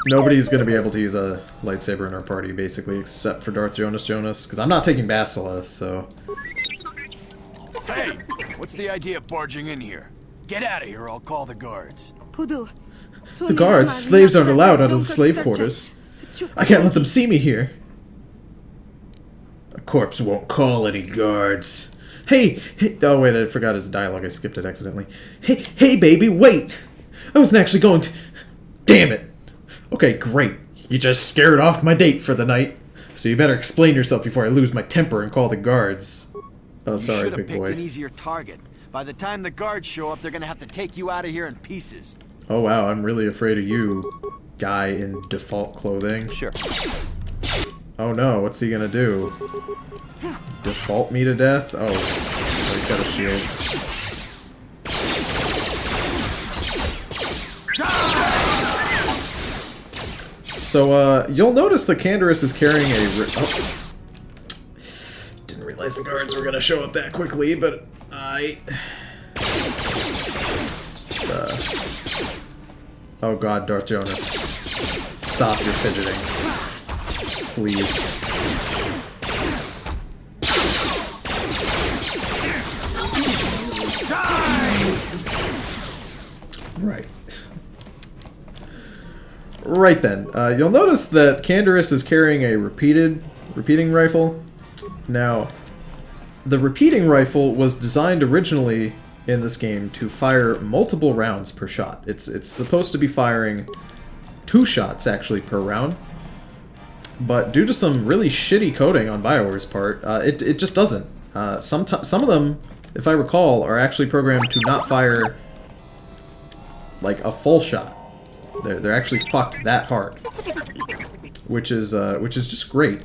Nobody's going to be able to use a lightsaber in our party, basically, except for Darth Jonas, because I'm not taking Bastila, so... Hey! What's the idea of barging in here? Get out of here, I'll call the guards. The guards? Slaves aren't allowed out of the slave quarters. I can't let them see me here. A corpse won't call any guards. Hey! Oh, wait, I forgot his dialogue. I skipped it accidentally. Hey, baby, wait! I wasn't actually going to... Damn it! Okay, great. You just scared off my date for the night. So you better explain yourself before I lose my temper and call the guards. Oh, sorry, big boy. You should have picked an easier target. By the time the guards show up, they're gonna have to take you out of here in pieces. Oh wow, I'm really afraid of you, guy in default clothing. Sure. Oh no, what's he gonna do? Default me to death? Oh, he's got a shield. So, you'll notice that Candaris is carrying a... Oh. Didn't realize the guards were gonna show up that quickly, but I... Just, Oh god, Darth Jonas. Stop your fidgeting. Please. Right. Right then. You'll notice that Candaris is carrying a repeating rifle. Now, the repeating rifle was designed originally in this game to fire multiple rounds per shot. It's supposed to be firing 2 shots actually per round, but due to some really shitty coding on BioWare's part, it just doesn't. Some of them, if I recall, are actually programmed to not fire like a full shot. They're actually fucked that hard, which is just great.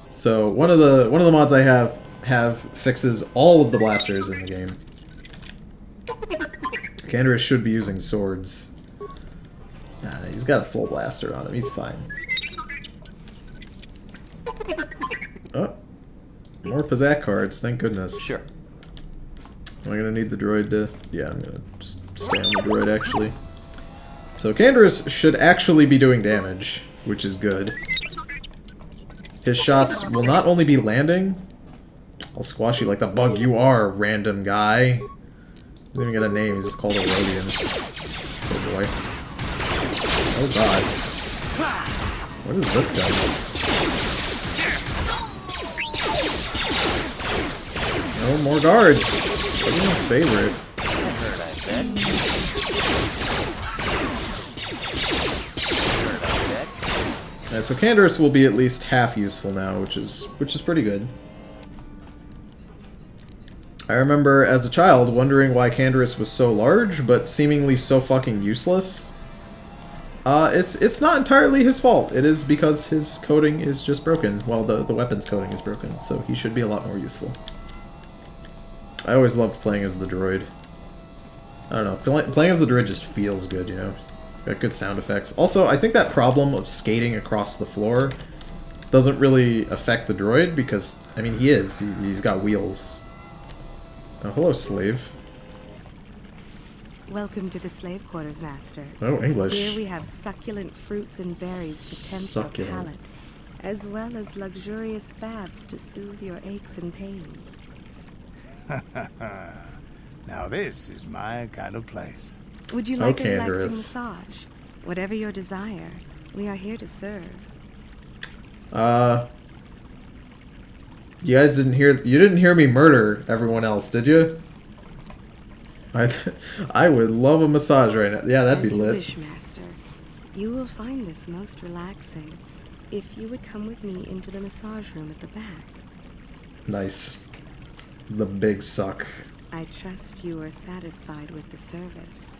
So one of the mods I have fixes all of the blasters in the game. Candaris should be using swords. Nah, he's got a full blaster on him. He's fine. Oh, more Pizzak cards. Thank goodness. Sure. Am I gonna need the droid to? Yeah, I'm gonna just stay on the droid actually. So Candaris should actually be doing damage, which is good. His shots will not only be landing. I'll squash you like the bug you are, random guy. He doesn't even get a name, he's just called a Rodian. Oh boy. Oh god. What is this guy? No more guards! Everyone's favorite. Yeah, so Candaris will be at least half useful now, which is pretty good. I remember as a child wondering why Candaris was so large, but seemingly so fucking useless. It's not entirely his fault. It is because his coding is just broken. Well, the weapons coding is broken, so he should be a lot more useful. I always loved playing as the droid. I don't know, playing as the droid just feels good, you know? It's got good sound effects. Also, I think that problem of skating across the floor doesn't really affect the droid, because, I mean, he's got wheels. Oh, hello, slave. Welcome to the slave quarters, Master. Oh, English. Here we have succulent fruits and berries to tempt your palate, as well as luxurious baths to soothe your aches and pains. Now this is my kind of place. Would you like a relaxing massage? Whatever your desire, we are here to serve. You guys didn't hear me murder everyone else, did you? I would love a massage right now. Yeah, that'd be lit. As you wish, Master. You will find this most relaxing if you would come with me into the massage room at the back. Nice. The big suck. I trust you are satisfied with the service.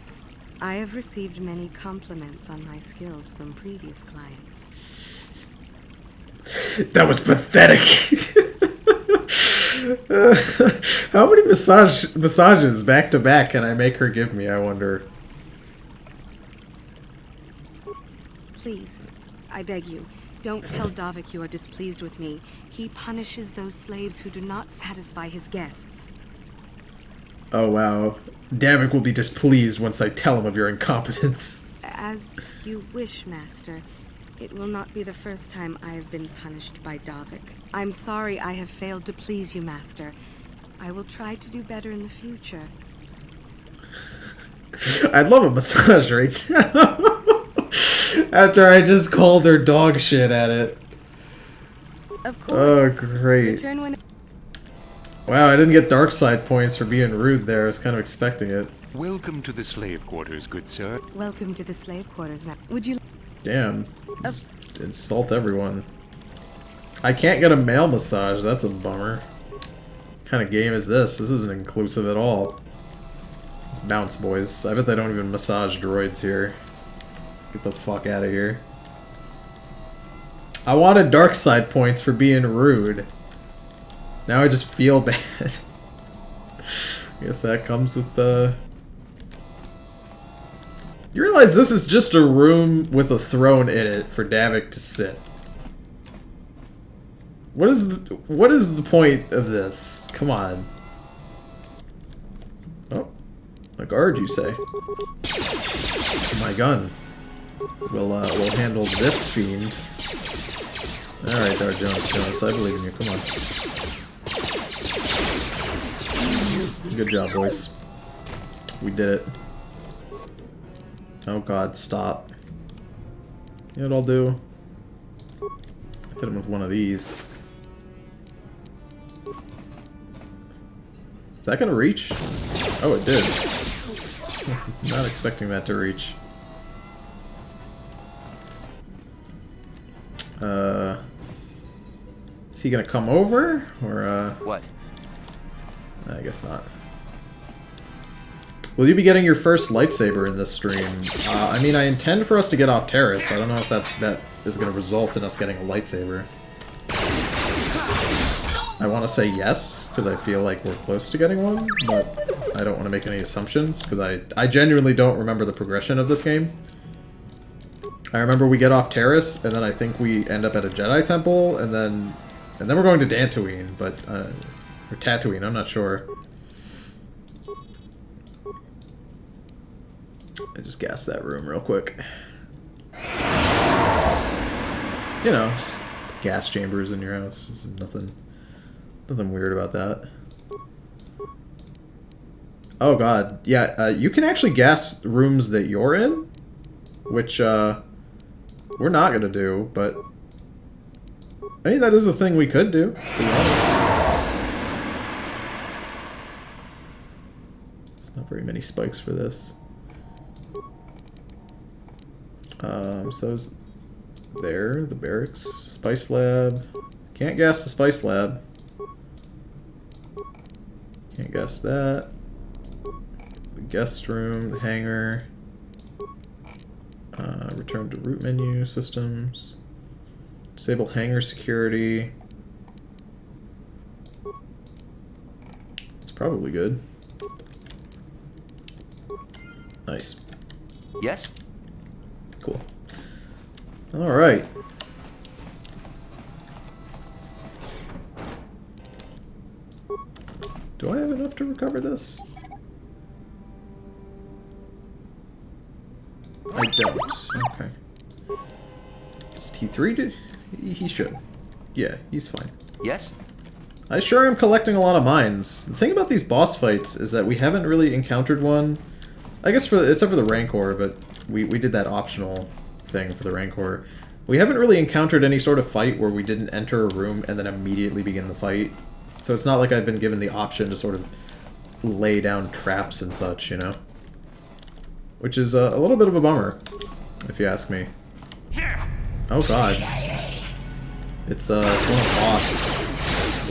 I have received many compliments on my skills from previous clients. That was pathetic. How many massages back to back can I make her give me, I wonder? Please, I beg you, don't tell Davik you are displeased with me. He punishes those slaves who do not satisfy his guests. Oh wow. Davik will be displeased once I tell him of your incompetence. As you wish, Master. It will not be the first time I have been punished by Davik. I'm sorry I have failed to please you, Master. I will try to do better in the future. I'd love a massage right now. After I just called her dog shit at it. Of course. Oh, great. Wow, I didn't get dark side points for being rude there. I was kind of expecting it. Welcome to the slave quarters, good sir. Welcome to the slave quarters. Would you... Damn. Just insult everyone. I can't get a male massage. That's a bummer. What kind of game is this? This isn't inclusive at all. Let's bounce, boys. I bet they don't even massage droids here. Get the fuck out of here. I wanted dark side points for being rude. Now I just feel bad. I guess that comes with You realize this is just a room with a throne in it for Davik to sit. What is the point of this? Come on. Oh, a guard, you say? My gun. We'll handle this fiend. All right, Dar Jones, I believe in you. Come on. Good job, boys. We did it. Oh God, stop. You know what I'll do? Hit him with one of these. Is that gonna reach? Oh, it did. I was not expecting that to reach. Is he gonna come over? Or, What? I guess not. Will you be getting your first lightsaber in this stream? I mean, I intend for us to get off Taris. I don't know if that is going to result in us getting a lightsaber. I want to say yes, because I feel like we're close to getting one, but I don't want to make any assumptions, because I genuinely don't remember the progression of this game. I remember we get off Taris, and then I think we end up at a Jedi temple, and then we're going to Dantooine, but, or Tatooine, I'm not sure. I just gassed that room real quick. You know, just gas chambers in your house. There's nothing weird about that. Oh God, yeah. You can actually gas rooms that you're in, which we're not gonna do. But I mean, that is a thing we could do. If we wanted. There's not very many spikes for this. So is there, the barracks, spice lab. Can't gas the spice lab. Can't gas that. The guest room, the hangar. Return to root menu, systems. Disable hangar security. It's probably good. Nice. Yes? Cool. Alright. Do I have enough to recover this? I don't. Okay. Does T3 do? He should. Yeah, he's fine. Yes? I sure am collecting a lot of mines. The thing about these boss fights is that we haven't really encountered one. I guess except for the Rancor, but we did that optional thing for the Rancor. We haven't really encountered any sort of fight where we didn't enter a room and then immediately begin the fight. So it's not like I've been given the option to sort of lay down traps and such, you know? Which is a little bit of a bummer, if you ask me. Oh God. It's one of the boss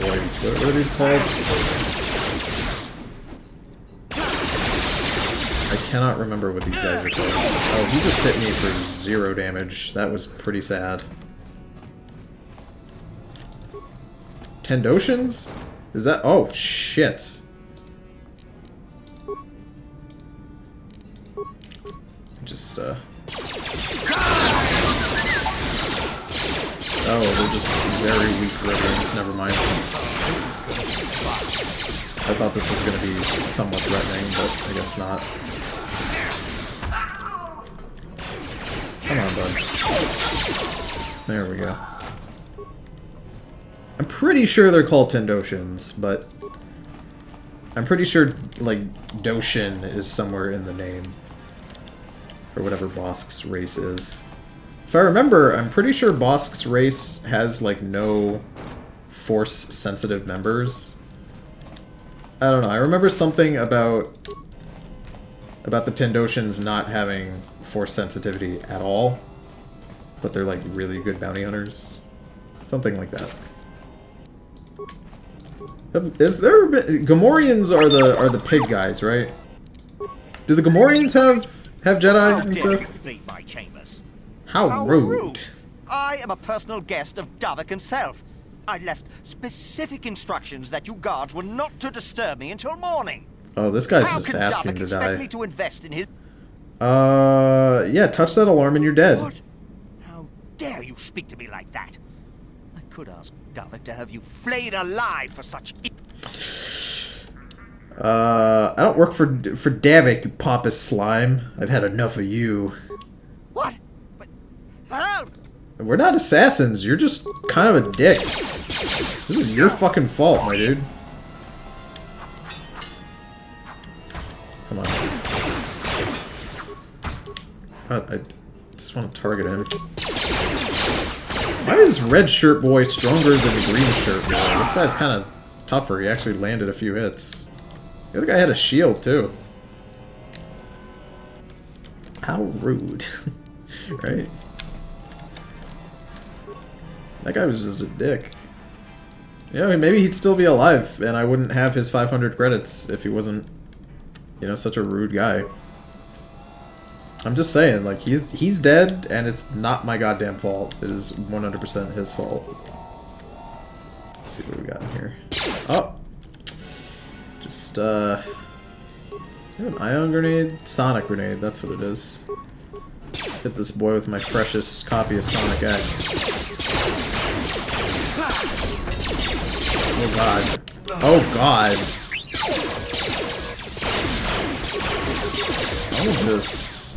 boys. What are these called? I cannot remember what these guys are called. Oh, he just hit me for 0 damage. That was pretty sad. Tendoshans? Is that... Oh, shit. Just, Oh, they're just very weak ribbons. Never mind. I thought this was going to be somewhat threatening, but I guess not. Come on, bud. There we go. I'm pretty sure they're called Tendoshans, but I'm pretty sure, like, Doshin is somewhere in the name. Or whatever Bosk's race is. If I remember, I'm pretty sure Bosk's race has, like, no Force-sensitive members. I don't know. I remember something about the Tendoshans not having Force sensitivity at all. But they're, like, really good bounty hunters. Something like that. Is there... Gamorreans are the pig guys, right? Do the Gamorreans have Jedi and dare you Sith? invade my chambers? How rude. I am a personal guest of Davik himself. I left specific instructions that you guards were not to disturb me until morning. Oh, this guy's How just can asking Davik to expect die. me to invest in his... Yeah, touch that alarm and you're dead. What? How dare you speak to me like that? I could ask Davik to have you flayed alive for such... I don't work for Davik, you pompous slime. I've had enough of you. What? But how? We're not assassins, you're just kind of a dick. This is your fucking fault, my dude. Come on. God, I just want to target him. Why is red shirt boy stronger than the green shirt boy? This guy's kind of tougher. He actually landed a few hits. The other guy had a shield, too. How rude. Right? That guy was just a dick. You know, maybe he'd still be alive, and I wouldn't have his 500 credits if he wasn't, you know, such a rude guy. I'm just saying, like, he's dead, and it's not my goddamn fault. It is 100% his fault. Let's see what we got in here. Oh! Just, an ion grenade? Sonic grenade, that's what it is. Hit this boy with my freshest copy of Sonic X. Oh god. Oh god. I'll just...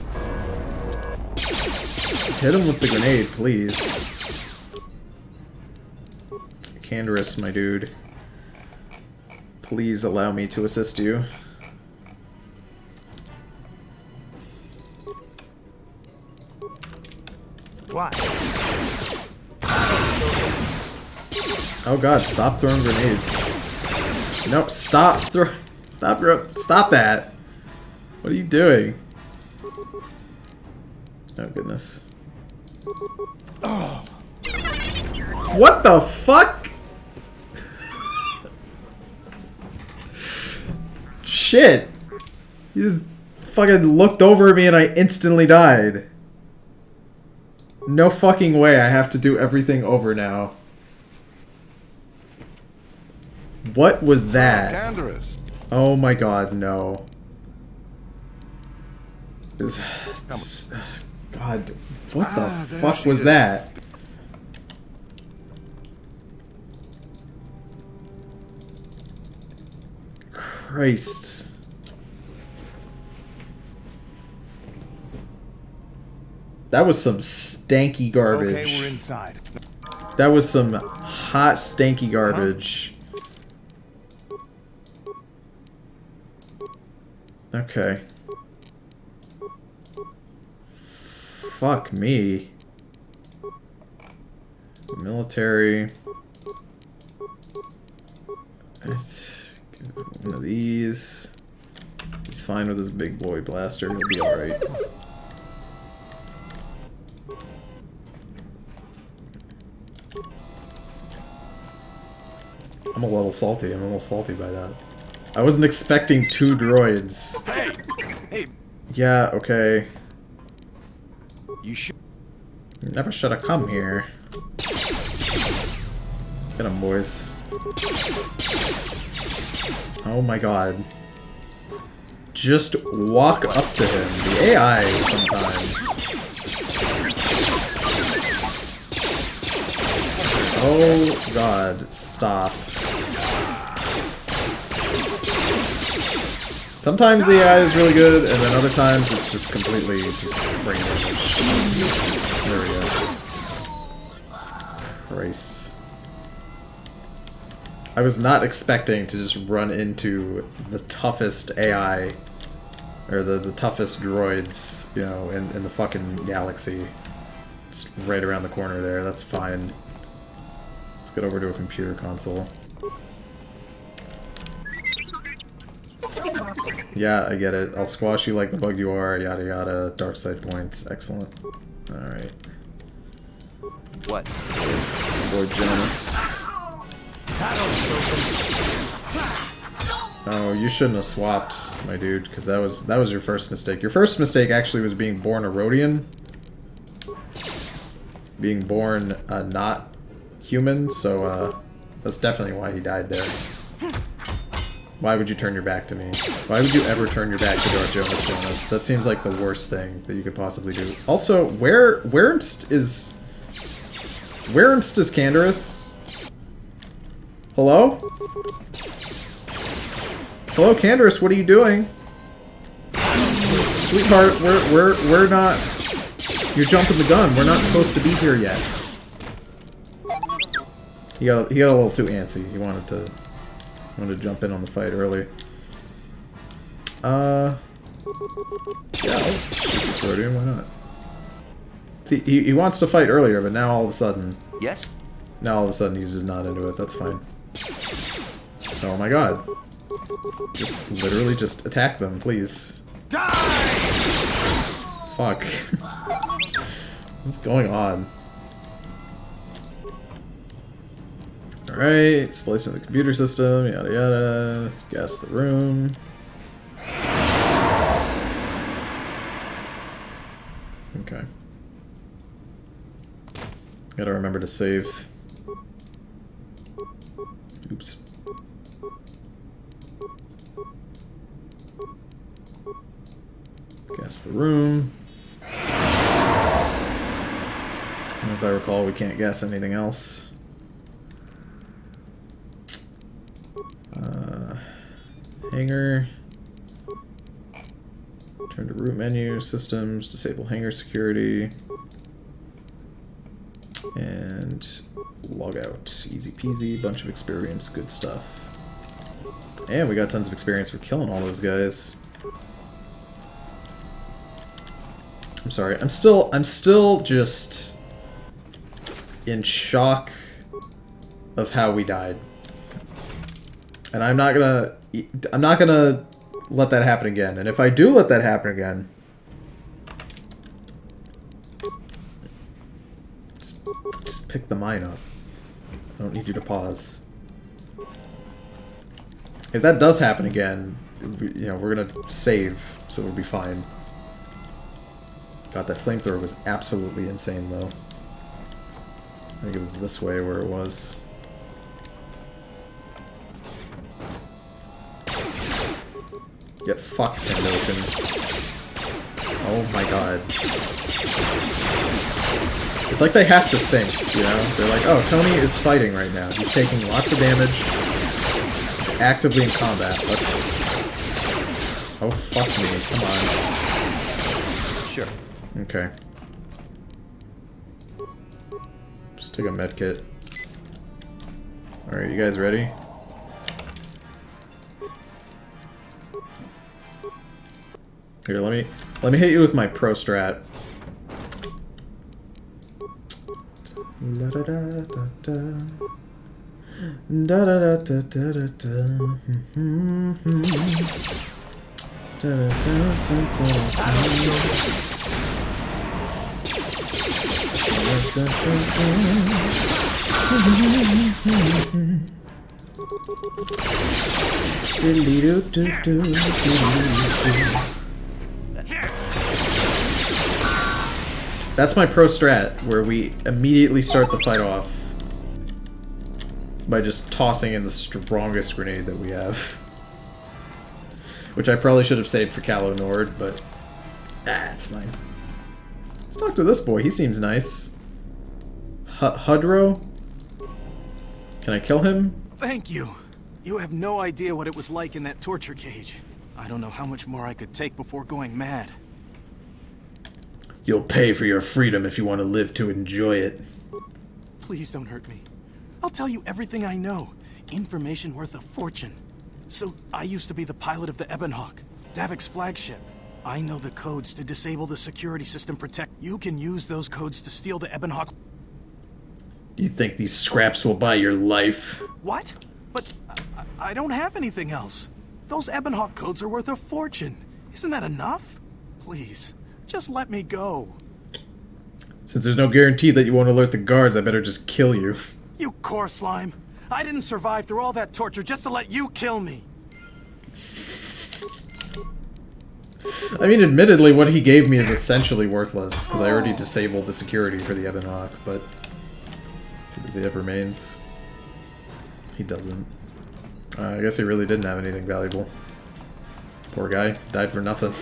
hit him with the grenade, please. Canderous, my dude. Please allow me to assist you. What? Oh god, stop throwing grenades. Nope, stop that. What are you doing? Oh goodness. Oh. What the fuck? Shit. He just fucking looked over at me and I instantly died. No fucking way I have to do everything over now. What was that? Oh my god, no. God, what the fuck was that? Christ. That was some stanky garbage. Okay, we're inside. That was some hot, stanky garbage. Okay. Fuck me. Military. Let's give one of these. He's fine with his big boy blaster. He'll be alright. I'm a little salty. I'm a little salty by that. I wasn't expecting 2 droids. Hey. Yeah, okay. You should. You never should have come here. Get him, boys. Oh my god. Just walk up to him. The AI sometimes. Oh god, stop. Sometimes the AI is really good, and then other times it's just completely just brain damage. There we go. Christ. I was not expecting to just run into the toughest AI, or the toughest droids, you know, in the fucking galaxy. Just right around the corner there, that's fine. Let's get over to a computer console. Yeah, I get it. I'll squash you like the bug you are, yada yada, dark side points. Excellent. Alright. What? Lord Jonas. Oh, you shouldn't have swapped, my dude, because that was your first mistake. Your first mistake actually was being born a Rhodian. Being born not human, so that's definitely why he died there. Why would you turn your back to me? Why would you ever turn your back to Darth Jonas Jonas? That seems like the worst thing that you could possibly do. Also, where'mst is Candaris? Hello? Hello, Candaris, what are you doing? Sweetheart, we're not... You're jumping the gun. We're not supposed to be here yet. He got a little too antsy. He wanted to jump in on the fight early. Yeah, I'll shoot this Rhodian, why not? See, he wants to fight earlier, but now all of a sudden... Yes? Now all of a sudden he's just not into it, that's fine. Oh my god. Just, literally just attack them, please. Die! Fuck. What's going on? Alright, splicing the computer system, yada yada. Gas the room. Okay. Gotta remember to save. Oops. Gas the room. And if I recall, we can't gas anything else. Hangar. Turn to root menu, systems, disable hangar security. And log out. Easy peasy, bunch of experience, good stuff. And we got tons of experience for killing all those guys. I'm sorry, I'm still just in shock of how we died. And I'm not gonna let that happen again. And if I do let that happen again, just pick the mine up. I don't need you to pause. If that does happen again, you know, we're gonna save, so we'll be fine. God, that flamethrower was absolutely insane, though. I think it was this way where it was. Get fucked, Ocean. Oh my god. It's like they have to think, you know? They're like, oh, Tony is fighting right now. He's taking lots of damage. He's actively in combat. Let's... Oh, fuck me. Come on. Sure. Okay. Just take a med kit. Alright, you guys ready? Here, let me hit you with my pro strat. Da da da da da. Da da da da da da da. Da da da da da da. That's my pro strat, where we immediately start the fight off by just tossing in the strongest grenade that we have. Which I probably should have saved for Calo Nord, but it's fine. Let's talk to this boy, he seems nice. Hudro? Can I kill him? Thank you. You have no idea what it was like in that torture cage. I don't know how much more I could take before going mad. You'll pay for your freedom if you want to live to enjoy it. Please don't hurt me. I'll tell you everything I know. Information worth a fortune. So, I used to be the pilot of the Ebonhawk, Davik's flagship. I know the codes to disable the security system protect. You can use those codes to steal the Ebonhawk. Do you think these scraps will buy your life? What? But I don't have anything else. Those Ebonhawk codes are worth a fortune. Isn't that enough? Please. Just let me go. Since there's no guarantee that you won't alert the guards, I better just kill you. You core slime. I didn't survive through all that torture just to let you kill me. I mean, admittedly, what he gave me is essentially worthless, because I already disabled the security for the Ebon Hawk, but... Let's see, does he have remains? He doesn't. I guess he really didn't have anything valuable. Poor guy. Died for nothing.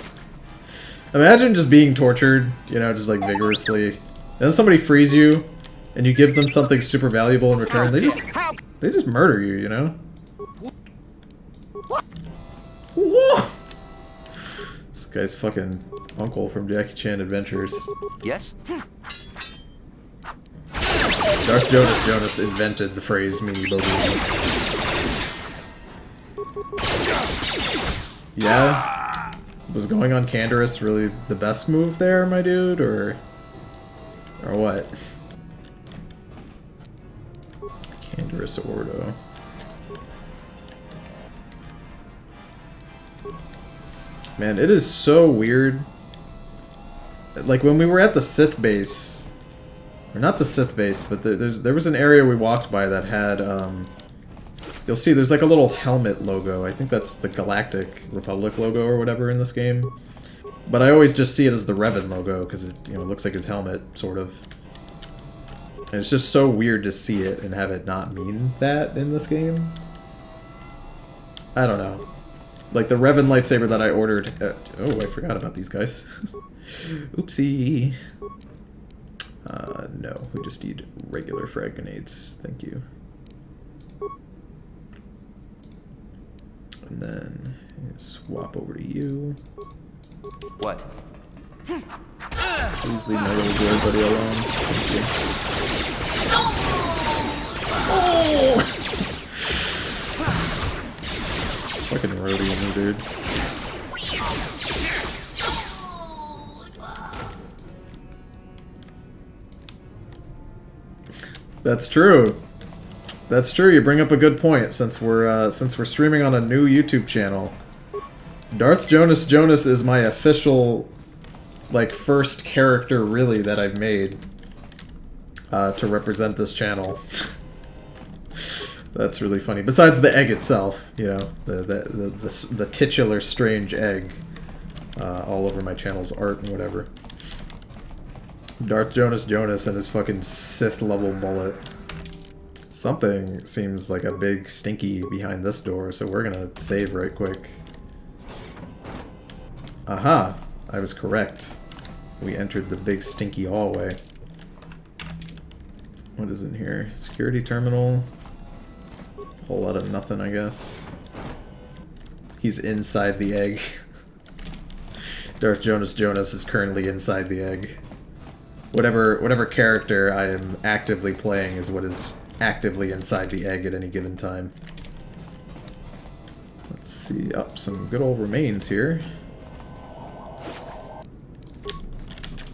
Imagine just being tortured, you know, just like vigorously. And then somebody frees you, and you give them something super valuable in return. They just murder you, you know? Whoa! This guy's fucking uncle from Jackie Chan Adventures. Yes? Darth Jonas invented the phrase meanie bogey. Yeah? Was going on Canderous really the best move there, my dude, or what? Canderous Ordo. Man, it is so weird. Like when we were at the Sith base, or not the Sith base, but there was an area we walked by that had you'll see there's like a little helmet logo. I think that's the Galactic Republic logo or whatever in this game. But I always just see it as the Revan logo because it, you know, looks like his helmet, sort of. And it's just so weird to see it and have it not mean that in this game. I don't know. Like the Revan lightsaber that I ordered. Oh, I forgot about these guys. Oopsie. No, we just need regular frag grenades. Thank you. And then swap over to you. What? Please leave my little droid buddy alone. Thank you. Oh! Fucking roadie me, dude. That's true. That's true. You bring up a good point. Since we're streaming on a new YouTube channel, Darth Jonas is my official, like, first character really that I've made to represent this channel. That's really funny. Besides the egg itself, you know, the titular strange egg all over my channel's art and whatever. Darth Jonas and his fucking Sith level bullet. Something seems like a big stinky behind this door, so we're gonna save right quick. Aha! I was correct. We entered the big stinky hallway. What is in here? Security terminal. Whole lot of nothing, I guess. He's inside the egg. Darth Jonas is currently inside the egg. Whatever character I am actively playing is what is actively inside the egg at any given time. Let's see, up some good old remains here.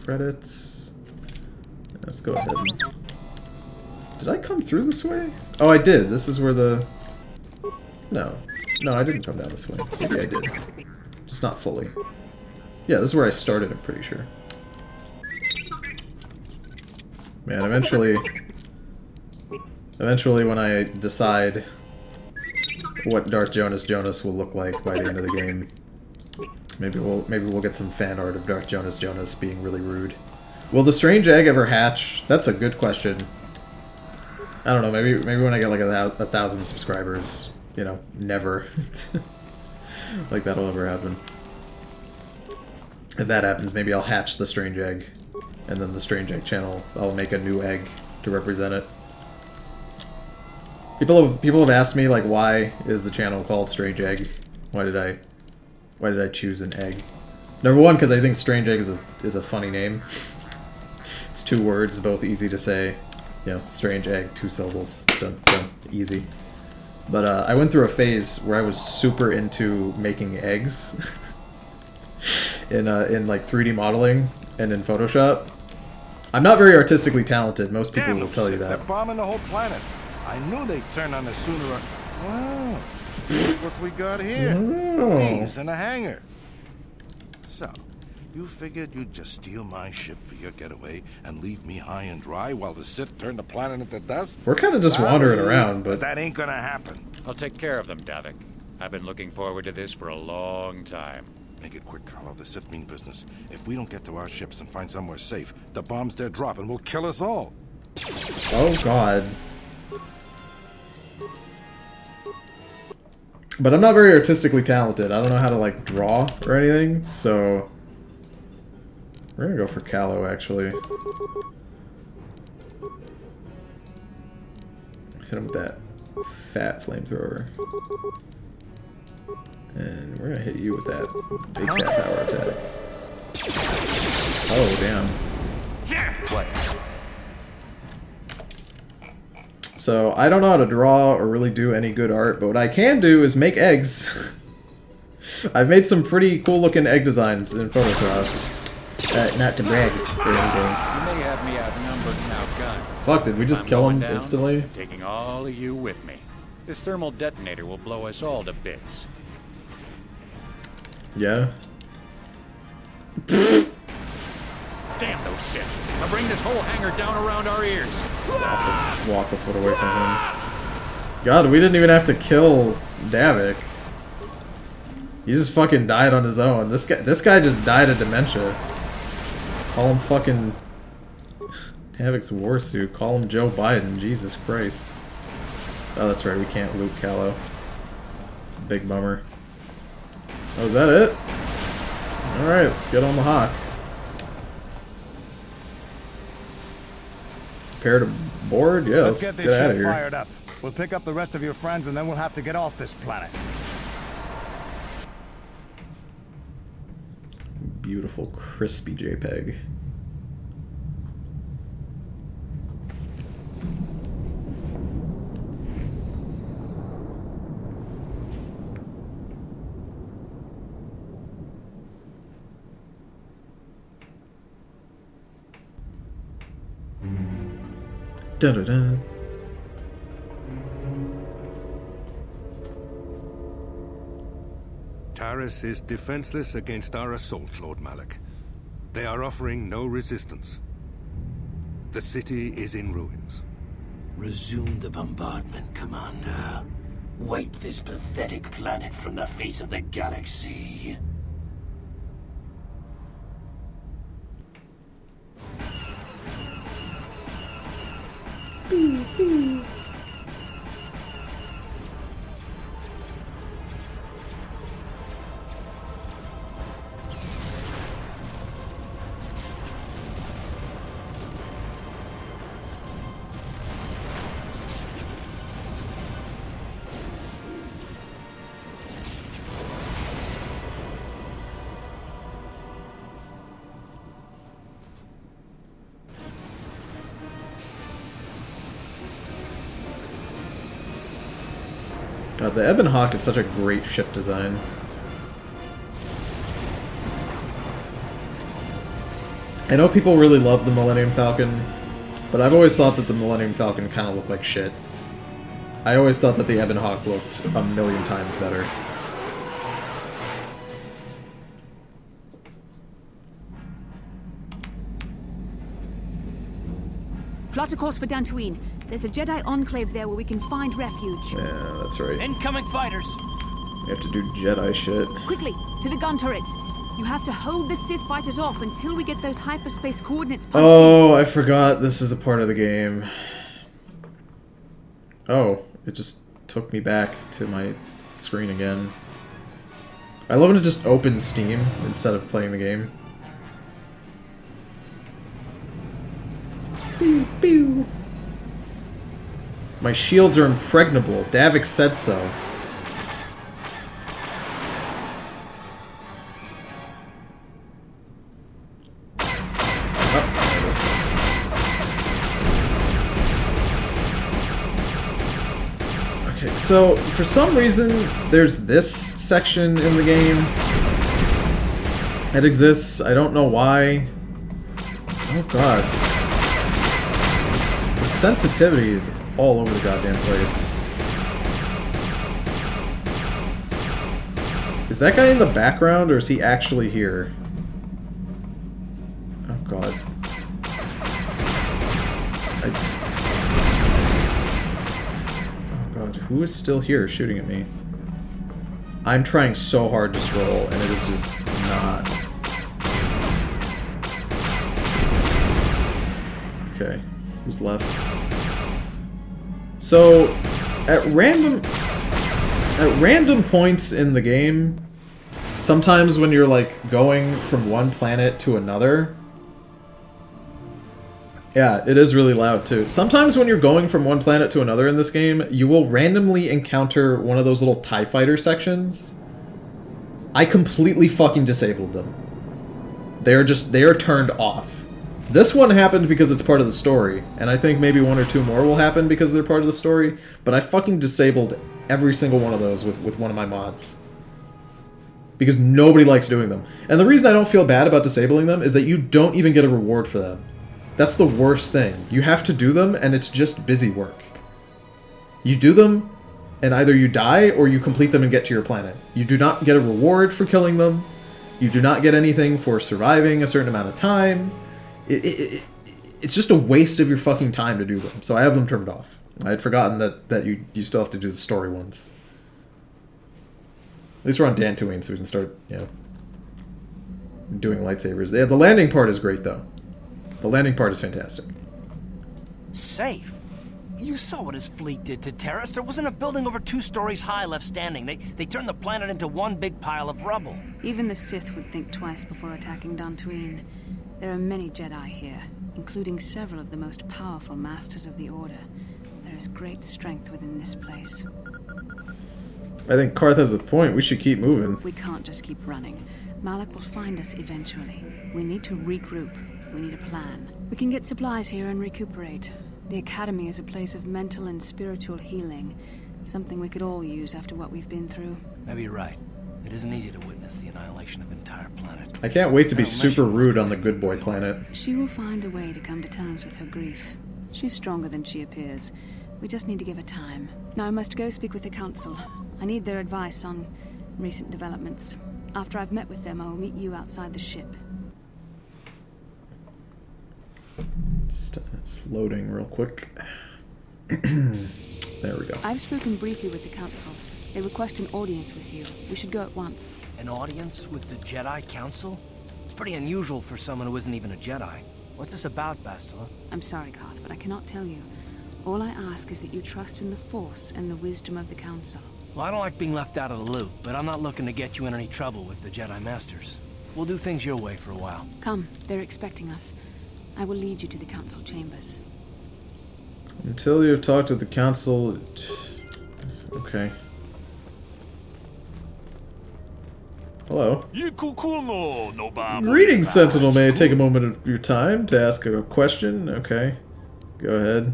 Credits. Let's go ahead and... Did I come through this way? Oh, I did. This is where the... No, I didn't come down this way. Maybe I did. Just not fully. Yeah, this is where I started, I'm pretty sure. Man, eventually when I decide what Darth Jonas will look like by the end of the game, maybe we'll get some fan art of Darth Jonas being really rude. Will the strange egg ever hatch? That's a good question. I don't know, maybe when I get like 1,000 subscribers, you know, never. Like that'll ever happen. If that happens, maybe I'll hatch the strange egg. And then the Strange Egg channel, I'll make a new egg to represent it. People have asked me, like, why is the channel called Strange Egg? Why did I choose an egg? Number one, because I think Strange Egg is a funny name. It's 2 words, both easy to say. You know, Strange Egg, 2 syllables, done, easy. But I went through a phase where I was super into making eggs in like 3D modeling and in Photoshop. I'm not very artistically talented. Most people will tell you that. They're bombing the whole planet. I knew they'd turn on us sooner or... Wow. Look what we got here. He's in a hangar. So, you figured you'd just steal my ship for your getaway and leave me high and dry while the Sith turn the planet into dust? We're kind of just wandering around, but... that ain't gonna happen. I'll take care of them, Davik. I've been looking forward to this for a long time. Make it quick, Carlo. The Sith mean business. If we don't get to our ships and find somewhere safe, the bombs they're dropping will kill us all. Oh, God. But I'm not very artistically talented. I don't know how to, like, draw or anything, so... We're gonna go for Callow, actually. Hit him with that fat flamethrower. And we're gonna hit you with that big fat power attack. Oh, damn. What? So, I don't know how to draw or really do any good art, but what I can do is make eggs. I've made some pretty cool looking egg designs in Photoshop. Not to brag or anything. You may have me outnumbered and outgunned. Fuck, did we just I'm kill him going down, instantly? Taking all of you with me. This thermal detonator will blow us all to bits. Yeah. Damn those shit! Now bring this whole hangar down around our ears. Walk a foot away from him. God, we didn't even have to kill Davik. He just fucking died on his own. This guy just died of dementia. Call him fucking Davik's warsuit. Call him Joe Biden. Jesus Christ. Oh, that's right. We can't loot Callow. Big bummer. Oh, is that it? Alright, let's get on the Hawk. Prepare to board? Yeah, let's get this out of ship here. fired up. We'll pick up the rest of your friends and then we'll have to get off this planet. Beautiful, crispy JPEG. Da-da-da. Taris is defenseless against our assault, Lord Malak. They are offering no resistance. The city is in ruins. Resume the bombardment, Commander. Wipe this pathetic planet from the face of the galaxy. God, the Ebon Hawk is such a great ship design. I know people really love the Millennium Falcon, but I've always thought that the Millennium Falcon kind of looked like shit. I always thought that the Ebon Hawk looked a million times better. Plot a course for Dantooine. There's a Jedi enclave there where we can find refuge. Yeah, that's right. Incoming fighters. We have to do Jedi shit. Quickly, to the gun turrets. You have to hold the Sith fighters off until we get those hyperspace coordinates punched Oh, I forgot this is a part of the game. Oh, it just took me back to my screen again. I love when it just opens Steam instead of playing the game. Pew, pew. My shields are impregnable. Davik said so. Okay, so for some reason there's this section in the game. It exists. I don't know why. Oh god. The sensitivity is all over the goddamn place. Is that guy in the background, or is he actually here? Oh god. Oh god, who is still here shooting at me? I'm trying so hard to scroll, and it is just not. Okay, who's left? So, at random points in the game, sometimes when you're like going from one planet to another, yeah, it is really loud too. Sometimes when you're going from one planet to another in this game, you will randomly encounter one of those little TIE fighter sections. I completely fucking disabled them. They are turned off. This one happened because it's part of the story, and I think maybe one or two more will happen because they're part of the story, but I fucking disabled every single one of those with one of my mods. Because nobody likes doing them. And the reason I don't feel bad about disabling them is that you don't even get a reward for them. That's the worst thing. You have to do them, and it's just busy work. You do them, and either you die, or you complete them and get to your planet. You do not get a reward for killing them. You do not get anything for surviving a certain amount of time. It's just a waste of your fucking time to do them. So I have them turned off. I had forgotten that you still have to do the story ones. At least we're on Dantooine, so we can start, you know, doing lightsabers. Yeah, the landing part is great, though. The landing part is fantastic. Safe? You saw what his fleet did to Taris. There wasn't a building over 2 stories high left standing. They turned the planet into one big pile of rubble. Even the Sith would think twice before attacking DANTOOINE. There are many Jedi here, including several of the most powerful Masters of the Order. There is great strength within this place. I think Karth has a point. We should keep moving. We can't just keep running. Malak will find us eventually. We need to regroup. We need a plan. We can get supplies here and recuperate. The Academy is a place of mental and spiritual healing. Something we could all use after what we've been through. Maybe you're right. It isn't easy to witness the annihilation of an entire planet. I can't wait to be super rude on the good boy planet. She will find a way to come to terms with her grief. She's stronger than she appears. We just need to give her time. Now I must go speak with the Council. I need their advice on recent developments. After I've met with them, I will meet you outside the ship. Just loading real quick. There we go. I've spoken briefly with the Council. They request an audience with you. We should go at once. An audience with the Jedi Council? It's pretty unusual for someone who isn't even a Jedi. What's this about, Bastila? I'm sorry, Karth, but I cannot tell you. All I ask is that you trust in the Force and the wisdom of the Council. Well, I don't like being left out of the loop, but I'm not looking to get you in any trouble with the Jedi Masters. We'll do things your way for a while. Come, they're expecting us. I will lead you to the Council chambers. Until you've talked to the Council... Okay. Hello. Greetings, Sentinel. May I take a moment of your time to ask a question? Okay. Go ahead.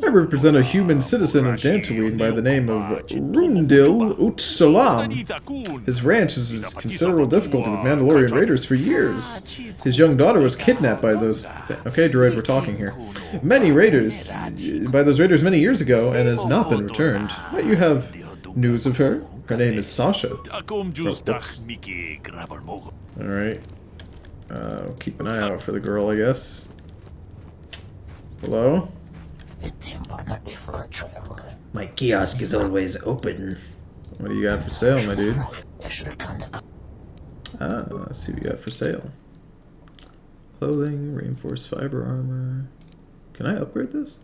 I represent a human citizen of Dantooine by the name of Rundil Utsalam. His ranch has considerable difficulty with Mandalorian raiders for years. His young daughter was kidnapped by those... Okay, droid, we're talking here. Many raiders... By those raiders many years ago, and has not been returned. Might you have news of her? Her name is Sasha. Alright. Keep an eye out for the girl, I guess. Hello? My kiosk is always open. What do you got for sale, my dude? Let's see what you got for sale. Clothing, reinforced fiber armor. Can I upgrade this?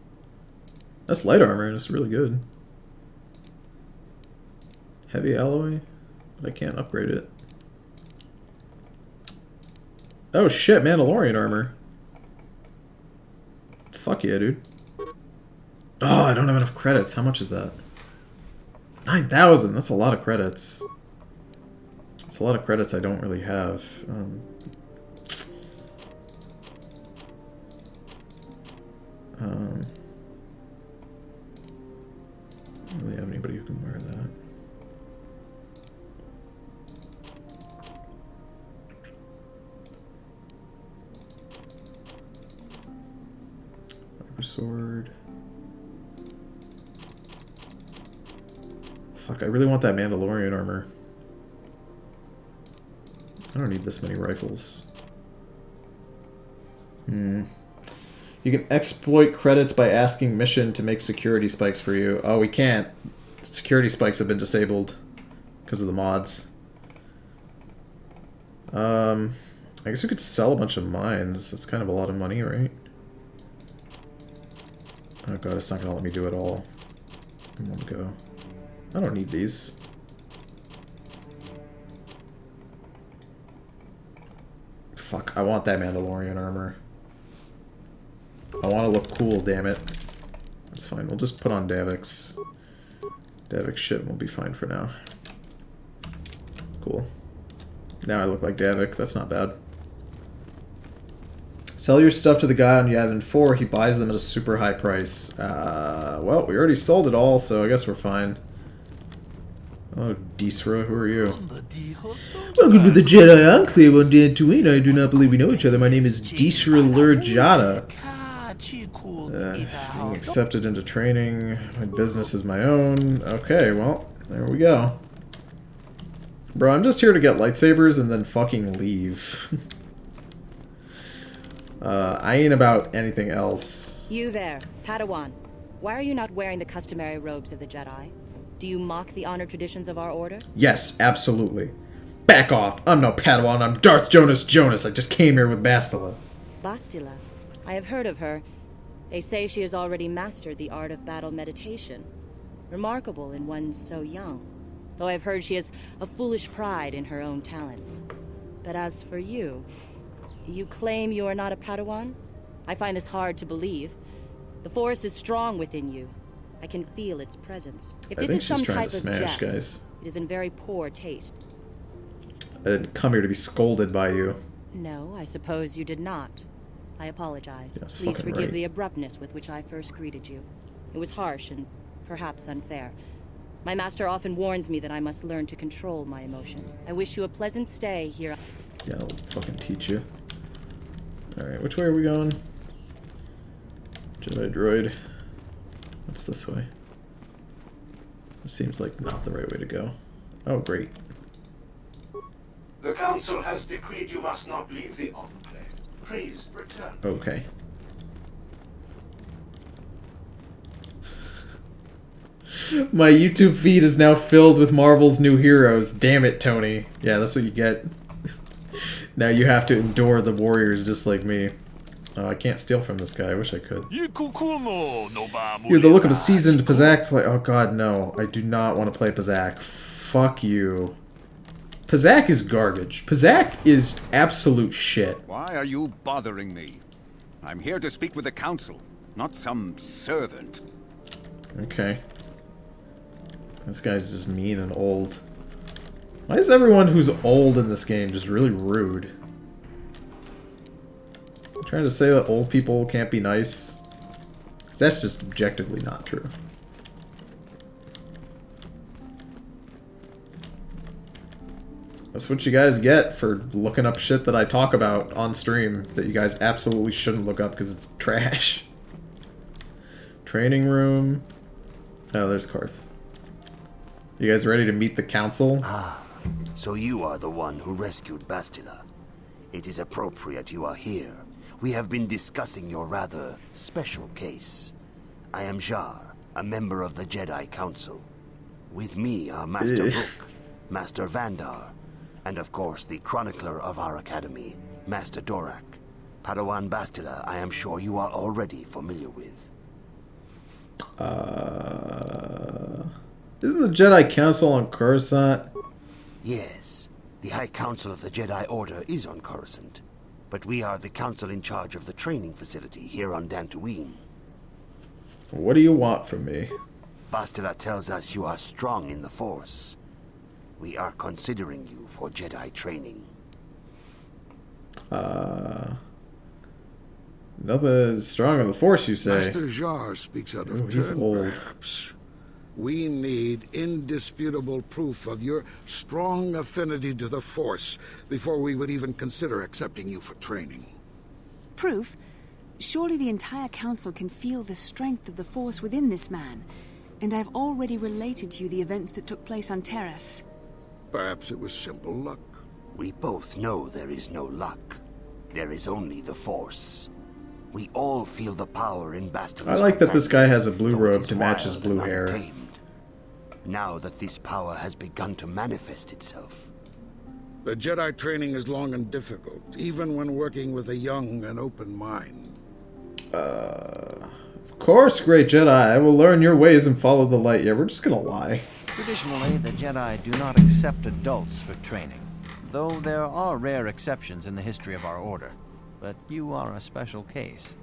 That's light armor and it's really good. Heavy alloy, but I can't upgrade it. Oh shit, Mandalorian armor. Fuck yeah, dude. Oh, I don't have enough credits. How much is that? 9,000. That's a lot of credits. It's a lot of credits I don't really have. I don't really have anybody who can wear that. Sword. Fuck, I really want that Mandalorian armor. I don't need this many rifles. You can exploit credits by asking mission to make security spikes for you. Oh, we can't. Security spikes have been disabled. because of the mods. I guess we could sell a bunch of mines. That's kind of a lot of money, right? Oh god, it's not gonna let me do it all in one go. I don't need these. Fuck, I want that Mandalorian armor. I want to look cool, damn it. That's fine, we'll just put on Davik's shit and we'll be fine for now. Cool. Now I look like Davik, that's not bad. Sell your stuff to the guy on Yavin 4, he buys them at a super high price. Well, we already sold it all, so I guess we're fine. Oh, Disra, who are you? Welcome to the Jedi Enclave on Dantooine. I do not believe we know each other. My name is Disra Lurjada. Being accepted into training. My business is my own. Okay, well, there we go. Bro, I'm just here to get lightsabers and then fucking leave. I ain't about anything else. You there, Padawan. Why are you not wearing the customary robes of the Jedi? Do you mock the honor traditions of our order? Yes, absolutely. Back off! I'm no Padawan, I'm Darth Jonas. I just came here with Bastila. Bastila? I have heard of her. They say she has already mastered the art of battle meditation. Remarkable in one so young. Though I've heard she has a foolish pride in her own talents. But as for you, you claim you are not a Padawan? I find this hard to believe. The Force is strong within you. I can feel its presence. If this is some type of jest, guys. it is in very poor taste. I didn't come here to be scolded by you. No, I suppose you did not. I apologize. Yes, Please fucking forgive right. the abruptness with which I first greeted you. It was harsh and perhaps unfair. My master often warns me that I must learn to control my emotions. I wish you a pleasant stay here. Yeah, I'll fucking teach you. Alright, which way are we going? Jedi droid. What's this way? This seems like not the right way to go. Oh, great. The Council has decreed you must not leave the Enclave. Please return. Okay. My YouTube feed is now filled with Marvel's new heroes. Damn it, Tony. Yeah, that's what you get. Now you have to endure the warriors just like me. I can't steal from this guy. I wish I could. You have the look of a seasoned Pazak player. Oh god, no. I do not want to play Pazak. Fuck you. Pazak is garbage. Pazak is absolute shit. Why are you bothering me? I'm here to speak with the Council, not some servant. Okay. This guy's just mean and old. Why is everyone who's old in this game just really rude? I'm trying to say that old people can't be nice? 'Cause that's just objectively not true. That's what you guys get for looking up shit that I talk about on stream that you guys absolutely shouldn't look up because it's trash. Training room. Oh, there's Karth. You guys ready to meet the Council? Ah, so you are the one who rescued Bastila. It is appropriate you are here. We have been discussing your rather special case. I am Jar, a member of the Jedi Council. With me are Master Rook, Master Vandar, and of course the chronicler of our academy, Master Dorak. Padawan Bastila, I am sure you are already familiar with. Isn't the Jedi Council on Coruscant? Yes, the High Council of the Jedi Order is on Coruscant, but we are the council in charge of the training facility here on Dantooine. What do you want from me? Bastila tells us you are strong in the Force. We are considering you for Jedi training. Nothing strong on the Force, you say? Master Jar speaks out of he's turn, old. perhaps. We need indisputable proof of your strong affinity to the Force before we would even consider accepting you for training. Proof? Surely the entire council can feel the strength of the Force within this man. And I've already related to you the events that took place on Taris. Perhaps it was simple luck. We both know there is no luck. There is only the Force. We all feel the power in Bastila's I like that this guy has a blue though it robe is to match his wild blue and hair. untamed. now that this power has begun to manifest itself. The Jedi training is long and difficult, even when working with a young and open mind. Of course, great Jedi. I will learn your ways and follow the light. Yeah, we're just gonna lie. Traditionally, the Jedi do not accept adults for training, though there are rare exceptions in the history of our order. But you are a special case.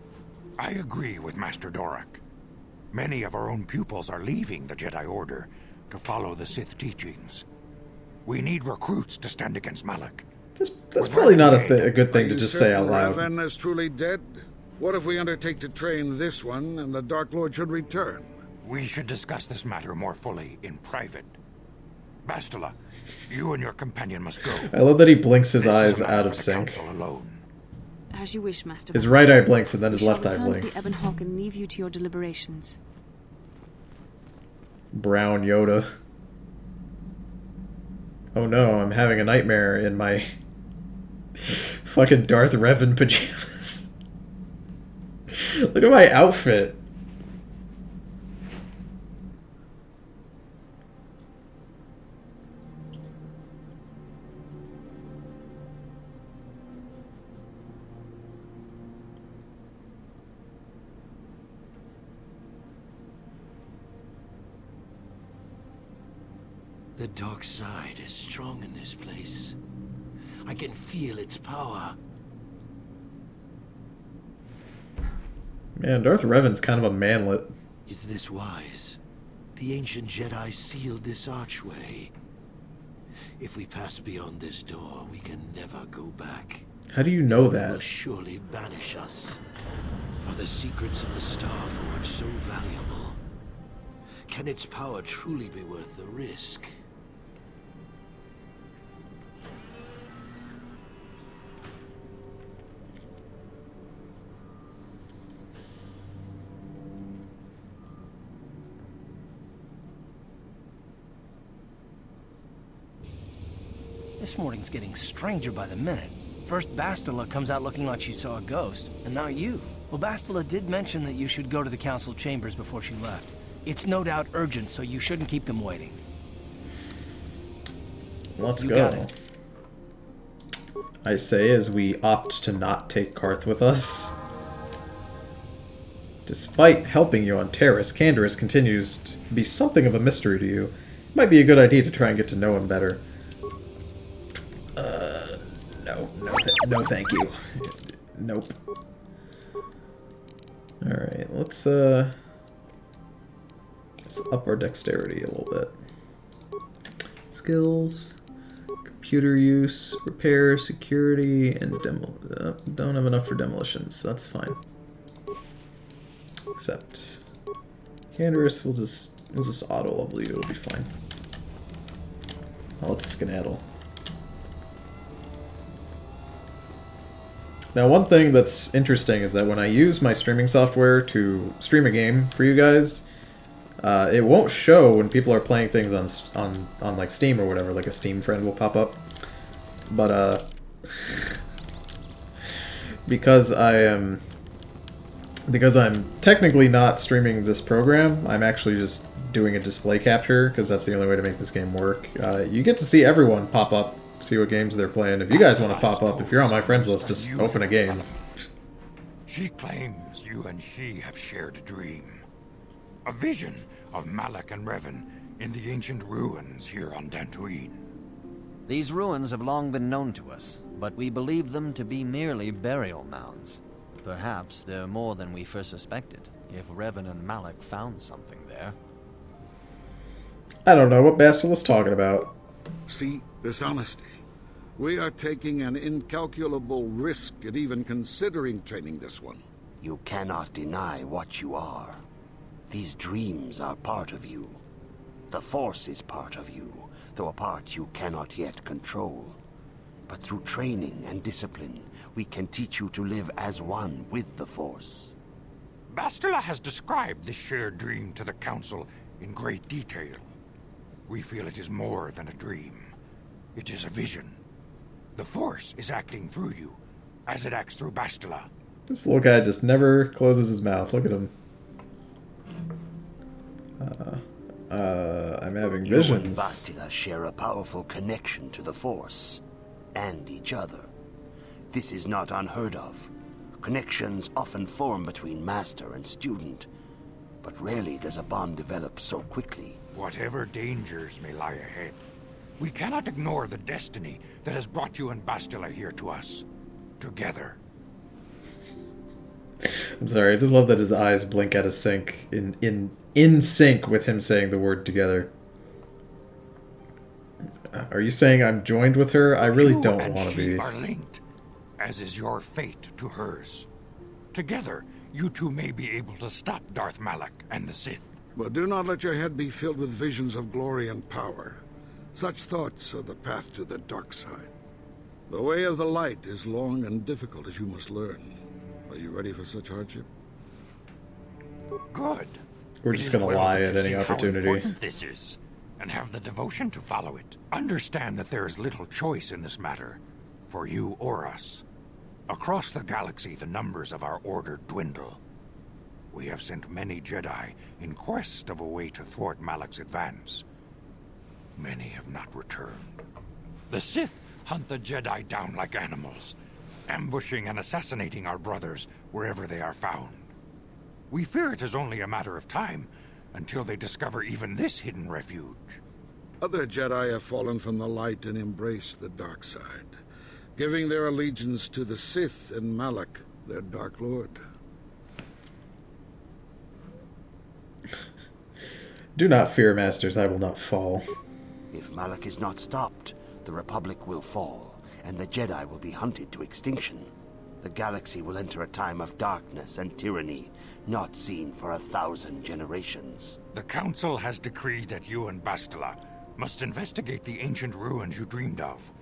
I agree with Master Dorak. Many of our own pupils are leaving the Jedi Order to follow the Sith teachings. We need recruits to stand against Malak. That's probably not a good thing to just say out loud. Revan is truly dead? What if we undertake to train this one and the Dark Lord should return? We should discuss this matter more fully in private. Bastila, you and your companion must go. I love that he blinks his eyes out of sync. As you wish, Master. His right eye blinks and then his left eye return blinks. to the Ebon Hawk and leave you to your deliberations. Brown Yoda. Oh no, I'm having a nightmare in my fucking Darth Revan pajamas. Look at my outfit. The dark side is strong in this place. I can feel its power. Man, Darth Revan's kind of a manlet. Is this wise? The ancient Jedi sealed this archway. If we pass beyond this door, we can never go back. How do you know They will that? surely banish us. Are the secrets of the Star Forge so valuable? Can its power truly be worth the risk? This morning's getting stranger by the minute. First Bastila comes out looking like she saw a ghost, and now you. Well, Bastila did mention that you should go to the council chambers before she left. It's no doubt urgent, so you shouldn't keep them waiting. Let's You go. got it. I say as we opt to not take Karth with us. Despite helping you on Taris, Canderous continues to be something of a mystery to you. It might be a good idea to try and get to know him better. No, thank you. Nope. Alright, let's up our dexterity a little bit. Skills, computer use, repair, security, and don't have enough for demolitions, so that's fine. Except Canderous, we'll just auto level you, it'll be fine. Now let's skedaddle. Now, one thing that's interesting is that when I use my streaming software to stream a game for you guys, it won't show when people are playing things on like Steam or whatever. Like a Steam friend will pop up, but because I'm technically not streaming this program, I'm actually just doing a display capture because that's the only way to make this game work. You get to see everyone pop up. See what games they're playing. If you guys want to pop up, if you're on my friends list, just open a game. She claims you and she have shared a dream. A vision of Malak and Revan in the ancient ruins here on Dantooine. These ruins have long been known to us, but we believe them to be merely burial mounds. Perhaps they're more than we first suspected, if Revan and Malak found something there. I don't know what Bastila is talking about. See, dishonesty. We are taking an incalculable risk at even considering training this one. You cannot deny what you are. These dreams are part of you. The Force is part of you, though a part you cannot yet control. But through training and discipline, we can teach you to live as one with the Force. Bastila has described this shared dream to the Council in great detail. We feel it is more than a dream. It is a vision. The Force is acting through you, as it acts through Bastila. This little guy just never closes his mouth. Look at him. I'm having You and visions. Bastila share a powerful connection to the Force, and each other. This is not unheard of. Connections often form between master and student, but rarely does a bond develop so quickly. Whatever dangers may lie ahead, we cannot ignore the destiny that has brought you and Bastila here to us. Together. I'm sorry, I just love that his eyes blink out of sync in sync with him saying the word together. Are you saying I'm joined with her? I really don't want to be. You are linked, as is your fate to hers. Together, you two may be able to stop Darth Malak and the Sith. But do not let your head be filled with visions of glory and power. Such thoughts are the path to the dark side. The way of the light is long and difficult, as you must learn. Are you ready for such hardship? Good. We're just gonna lie at any opportunity. How important this is, and have the devotion to follow it. Understand that there is little choice in this matter, for you or us. Across the galaxy, the numbers of our order dwindle. We have sent many Jedi in quest of a way to thwart Malak's advance. Many have not returned. The Sith hunt the Jedi down like animals, ambushing and assassinating our brothers wherever they are found. We fear it is only a matter of time until they discover even this hidden refuge. Other Jedi have fallen from the light and embraced the dark side, giving their allegiance to the Sith and Malak, their Dark Lord. Do not fear, masters, I will not fall. If Malak is not stopped, the Republic will fall, and the Jedi will be hunted to extinction. The galaxy will enter a time of darkness and tyranny, not seen for 1,000 generations. The Council has decreed that you and Bastila must investigate the ancient ruins you dreamed of,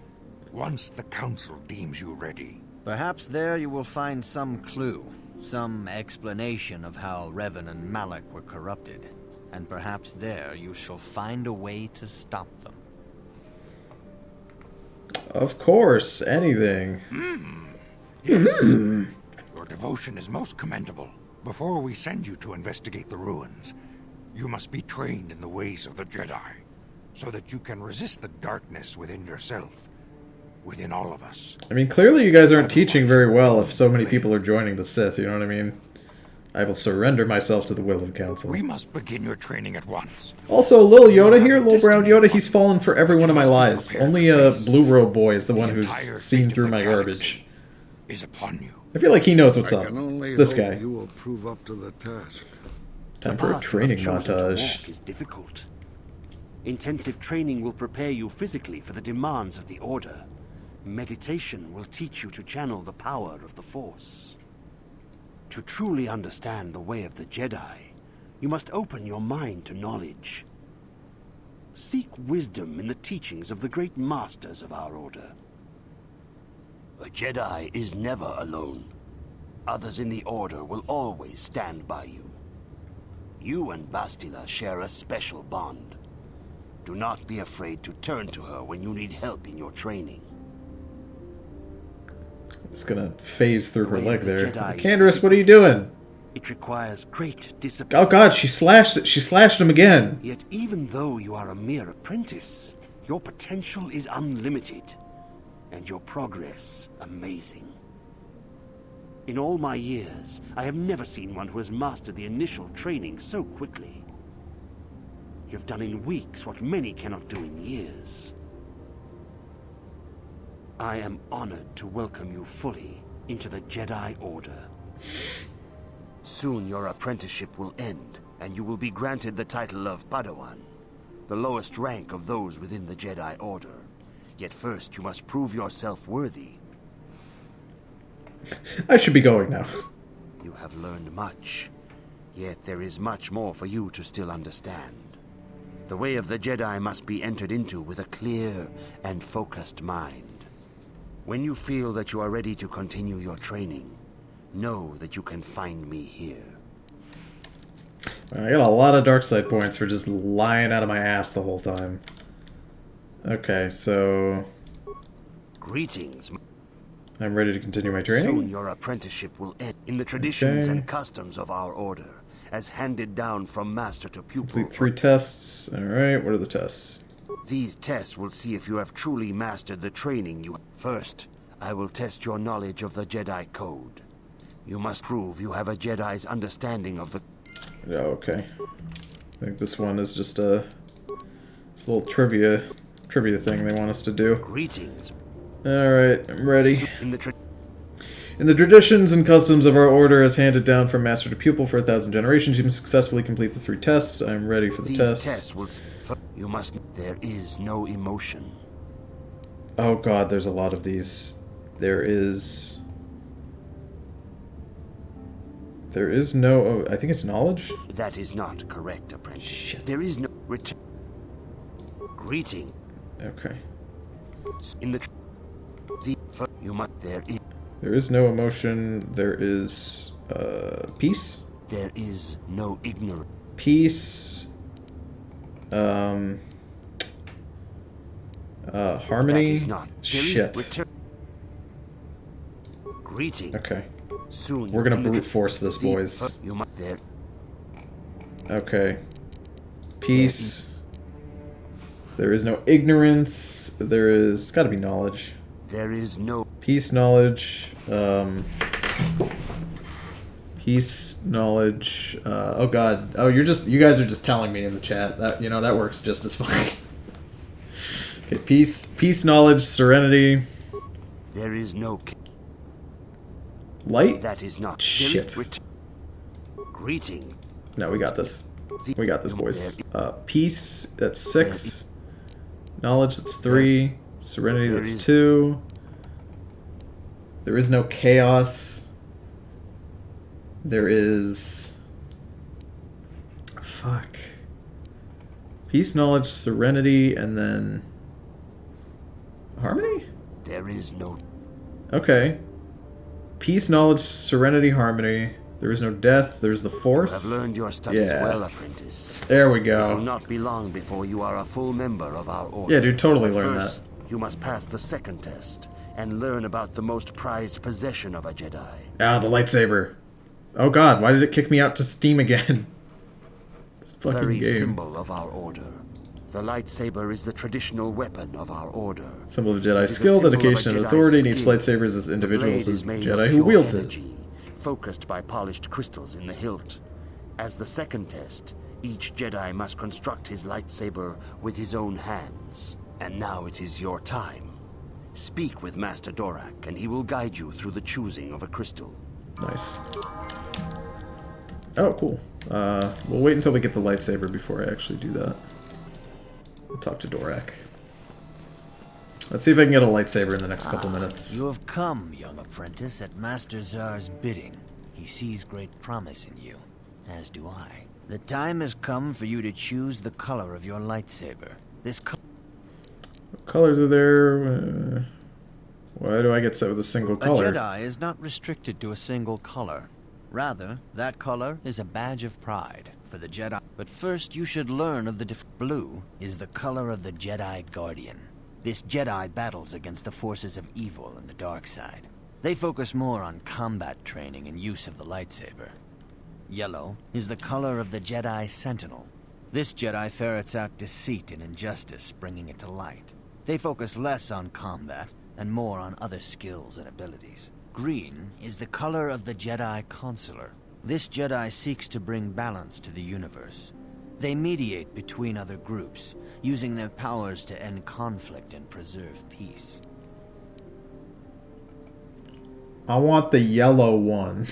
once the Council deems you ready. Perhaps there you will find some clue, some explanation of how Revan and Malak were corrupted. And perhaps there you shall find a way to stop them. Of course, anything. Yes. Your devotion is most commendable. Before we send you to investigate the ruins, you must be trained in the ways of the Jedi, so that you can resist the darkness within yourself, within all of us. I mean, clearly you guys aren't teaching very well if so many people are joining the Sith, you know what I mean? I will surrender myself to the will of the Council. We must begin your training at once. Also, little Yoda here, little brown Yoda, he's fallen for every one of my lies. Only Blue Robe Boy is the one who's seen through my garbage. Is upon you. I feel like he knows what's up. I can only This hope guy. you will prove up to the task. Time for a training montage. Is difficult. Intensive training will prepare you physically for the demands of the Order. Meditation will teach you to channel the power of the Force. To truly understand the way of the Jedi, you must open your mind to knowledge. Seek wisdom in the teachings of the great masters of our Order. A Jedi is never alone. Others in the Order will always stand by you. You and Bastila share a special bond. Do not be afraid to turn to her when you need help in your training. Just gonna phase through her leg there. Candace, what are you doing? It requires great discipline. Oh god, she slashed it. She slashed him again. Yet even though you are a mere apprentice, your potential is unlimited, and your progress amazing. In all my years, I have never seen one who has mastered the initial training so quickly. You've done in weeks what many cannot do in years. I am honored to welcome you fully into the Jedi Order. Soon your apprenticeship will end, and you will be granted the title of Padawan, the lowest rank of those within the Jedi Order. Yet first you must prove yourself worthy. I should be going now. You have learned much, yet there is much more for you to still understand. The way of the Jedi must be entered into with a clear and focused mind. When you feel that you are ready to continue your training, know that you can find me here. I got a lot of dark side points for just lying out of my ass the whole time. Okay, so... Greetings. I'm ready to continue my training. Soon your apprenticeship will end in the traditions and customs of our Order, as handed down from master to pupil. Complete 3 tests. Alright, what are the tests? These tests will see if you have truly mastered the training you... First, I will test your knowledge of the Jedi Code. You must prove you have a Jedi's understanding of the... Yeah, okay. I think this one is just a little trivia thing they want us to do. Greetings. Alright, I'm ready. In the traditions and customs of our order as handed down from master to pupil for 1,000 generations, you must successfully complete the 3 tests. I'm ready for the These tests. tests will... You must... There is no emotion. Oh god, there's a lot of these. There is no... I think it's knowledge? That is not correct, apprentice. Shit. There is no... Greeting. Okay. In the... You must... There is no emotion. There is... peace? There is no ignorance. Peace... harmony? Shit. Greeting. Okay. Soon we're gonna brute force this, boys. Okay. Peace. There is no ignorance. There is gotta be knowledge. There is no peace, knowledge. Peace, knowledge. Oh god. Oh, you guys are just telling me in the chat. That that works just as fine. Okay, peace, knowledge, serenity. There is no light. That is not shit. Greeting. No, we got this. We got this, boys. Peace. That's 6. Knowledge. That's 3. Serenity. That's 2. There is no chaos. There is... Fuck. Peace, knowledge, serenity, and then... Harmony? There is no... Okay. Peace, knowledge, serenity, harmony. There is no death. There's the Force. You have learned your studies well, apprentice. There we go. It will not be long before you are a full member of our order. Yeah, dude, totally But learned first, you must pass the second test and learn about the most prized possession of a Jedi. Ah, the lightsaber. Oh god, why did it kick me out to Steam again? This fucking Very game. symbol of our order. The lightsaber is the traditional weapon of our order. Symbol of Jedi skill, dedication, and authority, and each lightsaber is as individuals as Jedi who wields it. Focused by polished crystals in the hilt. As the second test, each Jedi must construct his lightsaber with his own hands. And now it is your time. Speak with Master Dorak, and he will guide you through the choosing of a crystal. Nice. Oh, cool. We'll wait until we get the lightsaber before I actually do that. I'll talk to Dorak. Let's see if I can get a lightsaber in the next couple minutes. You have come, young apprentice, at Master Zar's bidding. He sees great promise in you, as do I. The time has come for you to choose the color of your lightsaber. What colors are there? Why do I get set with a single color? A Jedi is not restricted to a single color. Rather, that color is a badge of pride for the Jedi. But first, you should learn of the blue is the color of the Jedi Guardian. This Jedi battles against the forces of evil and the dark side. They focus more on combat training and use of the lightsaber. Yellow is the color of the Jedi Sentinel. This Jedi ferrets out deceit and injustice, bringing it to light. They focus less on combat and more on other skills and abilities. Green is the color of the Jedi Consular. This Jedi seeks to bring balance to the universe. They mediate between other groups, using their powers to end conflict and preserve peace. I want the yellow one.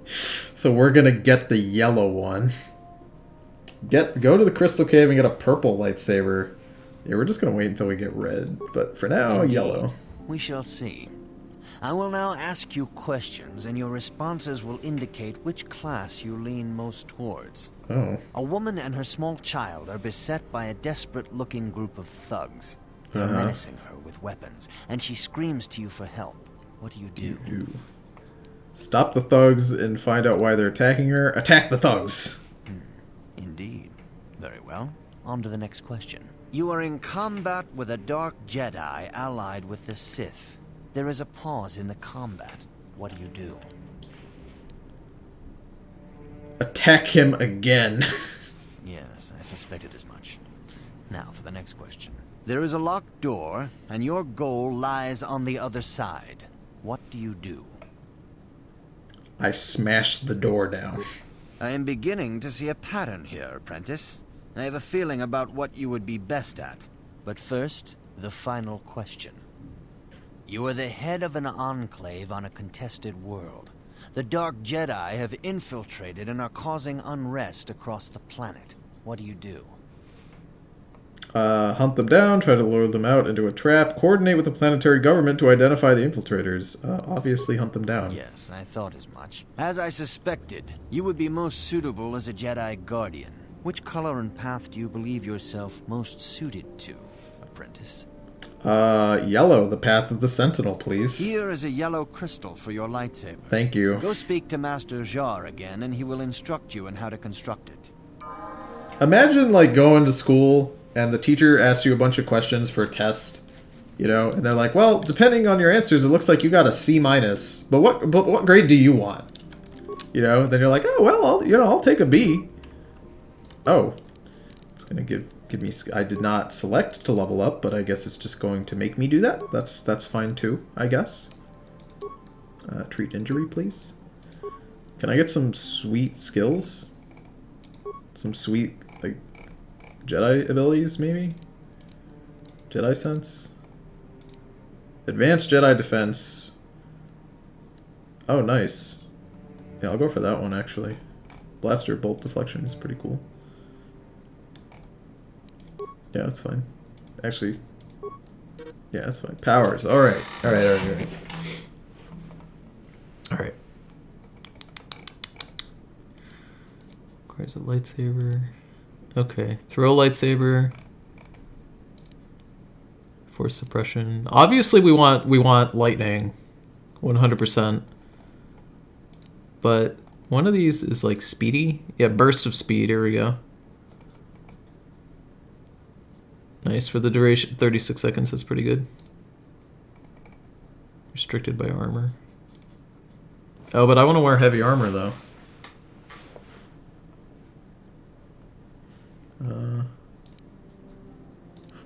So we're gonna get the yellow one. Go to the Crystal Cave and get a purple lightsaber. Yeah, we're just gonna wait until we get red. But for now, Indeed. Yellow. We shall see. I will now ask you questions, and your responses will indicate which class you lean most towards. Oh. A woman and her small child are beset by a desperate-looking group of thugs. They're Uh-huh. menacing her with weapons, and she screams to you for help. What do you do? Stop the thugs and find out why they're attacking her. Attack the thugs! Indeed. Very well. On to the next question. You are in combat with a dark Jedi allied with the Sith. There is a pause in the combat. What do you do? attack him again. Yes, I suspected as much. Now for the next question. There is a locked door, and your goal lies on the other side. What do you do? I smash the door down. I am beginning to see a pattern here, apprentice. I have a feeling about what you would be best at. But first, the final question. You are the head of an enclave on a contested world. The Dark Jedi have infiltrated and are causing unrest across the planet. What do you do? Hunt them down, try to lure them out into a trap, coordinate with the planetary government to identify the infiltrators. Obviously hunt them down. Yes, I thought as much. As I suspected, you would be most suitable as a Jedi Guardian. Which color and path do you believe yourself most suited to, apprentice? Yellow, the path of the Sentinel, please. Here is a yellow crystal for your lightsaber. Thank you. Go speak to Master Jar again, and he will instruct you in how to construct it. Imagine, like, going to school, and the teacher asks you a bunch of questions for a test, you know, and they're like, well, depending on your answers, it looks like you got a C-. But what grade do you want? You know, then you're like, oh, well, I'll take a B. Oh, it's gonna give me. I did not select to level up, but I guess it's just going to make me do that. That's fine too, I guess. Treat injury, please. Can I get some sweet skills? Some sweet, like, Jedi abilities, maybe? Jedi sense? Advanced Jedi defense. Oh, nice. Yeah, I'll go for that one, actually. Blaster bolt deflection is pretty cool. Yeah, that's fine. Actually, yeah, that's fine. Powers. Alright. Alright. Alright. Requires a lightsaber. Okay. Throw a lightsaber. Force suppression. Obviously we want lightning. 100%. But one of these is like speedy. Yeah, burst of speed, here we go. Nice for the duration, 36 seconds, that's pretty good. Restricted by armor. Oh, but I want to wear heavy armor, though.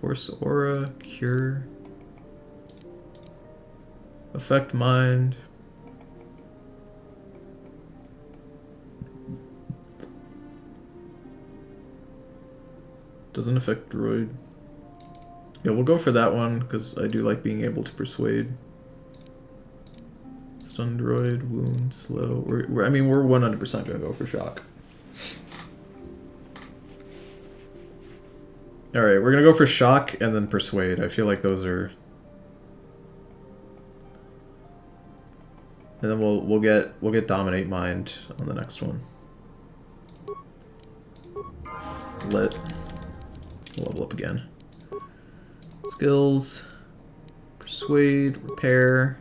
Force aura, cure. Affect mind. Doesn't affect droid. Yeah, we'll go for that one, because I do like being able to persuade. Stun droid, wound, slow. We're 100% going to go for shock. Alright, we're going to go for shock and then persuade. I feel like those are... And then we'll get dominate mind on the next one. Lit. Level up again. Skills, persuade, repair,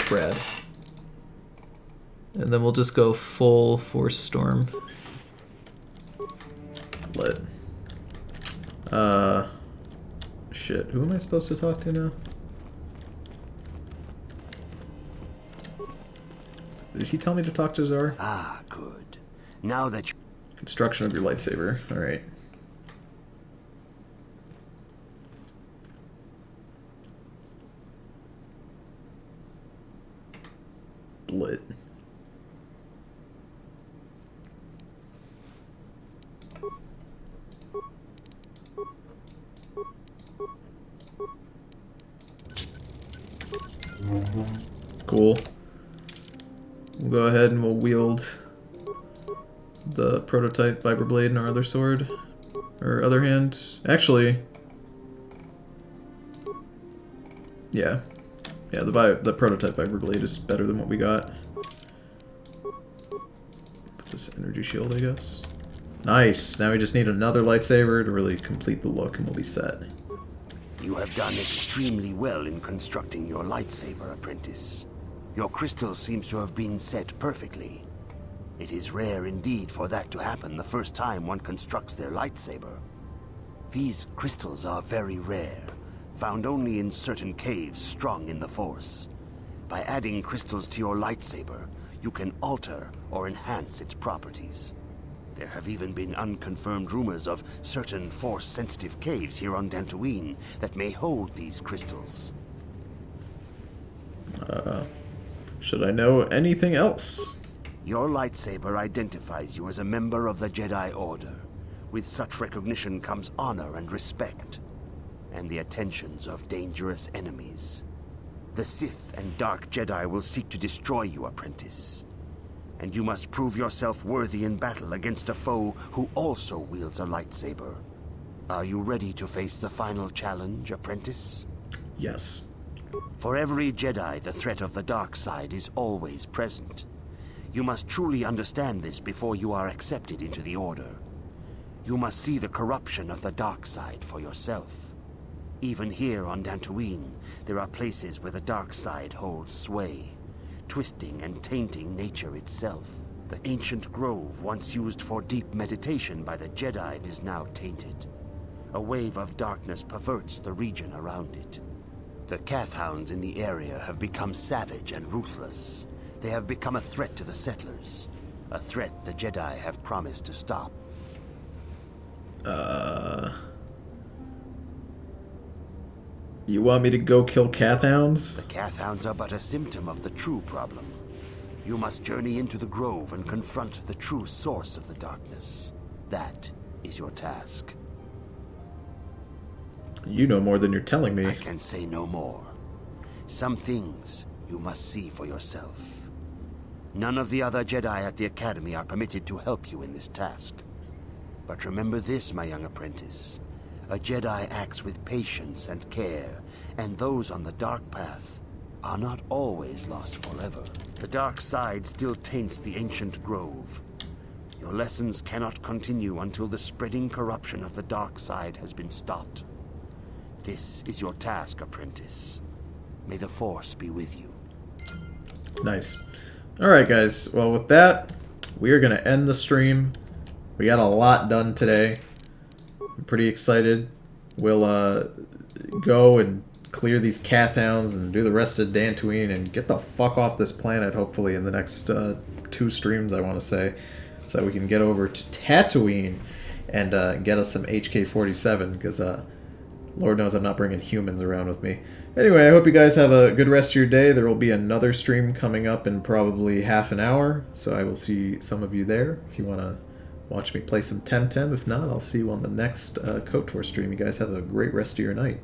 Brad. And then we'll just go full force storm. Lit. Shit, who am I supposed to talk to now? Did he tell me to talk to Zar? Ah, good. Now that you... Construction of your lightsaber, alright. Lit. Cool. We'll go ahead and we'll wield the prototype Vibroblade in our other sword. Or other hand. Actually... Yeah. Yeah, the prototype Vibroblade is better than what we got. Put this energy shield, I guess. Nice! Now we just need another lightsaber to really complete the look and we'll be set. You have done extremely well in constructing your lightsaber, apprentice. Your crystal seems to have been set perfectly. It is rare indeed for that to happen the first time one constructs their lightsaber. These crystals are very rare, found only in certain caves strung in the Force. By adding crystals to your lightsaber, you can alter or enhance its properties. There have even been unconfirmed rumors of certain Force-sensitive caves here on Dantooine that may hold these crystals. Should I know anything else? Your lightsaber identifies you as a member of the Jedi Order. With such recognition comes honor and respect, and the attentions of dangerous enemies. The Sith and Dark Jedi will seek to destroy you, apprentice. And you must prove yourself worthy in battle against a foe who also wields a lightsaber. Are you ready to face the final challenge, apprentice? Yes. For every Jedi, the threat of the dark side is always present. You must truly understand this before you are accepted into the Order. You must see the corruption of the dark side for yourself. Even here on Dantooine, there are places where the dark side holds sway, twisting and tainting nature itself. The ancient grove, once used for deep meditation by the Jedi, is now tainted. A wave of darkness perverts the region around it. The Kathhounds in the area have become savage and ruthless. They have become a threat to the settlers. A threat the Jedi have promised to stop. You want me to go kill Kathhounds? The Kathhounds are but a symptom of the true problem. You must journey into the grove and confront the true source of the darkness. That is your task. You know more than you're telling me. I can say no more. Some things you must see for yourself. None of the other Jedi at the Academy are permitted to help you in this task. But remember this, my young apprentice. A Jedi acts with patience and care, and those on the dark path are not always lost forever. The dark side still taints the ancient grove. Your lessons cannot continue until the spreading corruption of the dark side has been stopped. This is your task, apprentice. May the Force be with you. Nice. Alright guys, well with that, we are going to end the stream. We got a lot done today. I'm pretty excited. We'll go and clear these Kathhounds and do the rest of Dantooine and get the fuck off this planet, hopefully, in the next 2 streams, I want to say. So that we can get over to Tatooine and get us some HK-47, because Lord knows I'm not bringing humans around with me. Anyway, I hope you guys have a good rest of your day. There will be another stream coming up in probably half an hour, so I will see some of you there if you want to watch me play some Temtem. If not, I'll see you on the next KOTOR stream. You guys have a great rest of your night.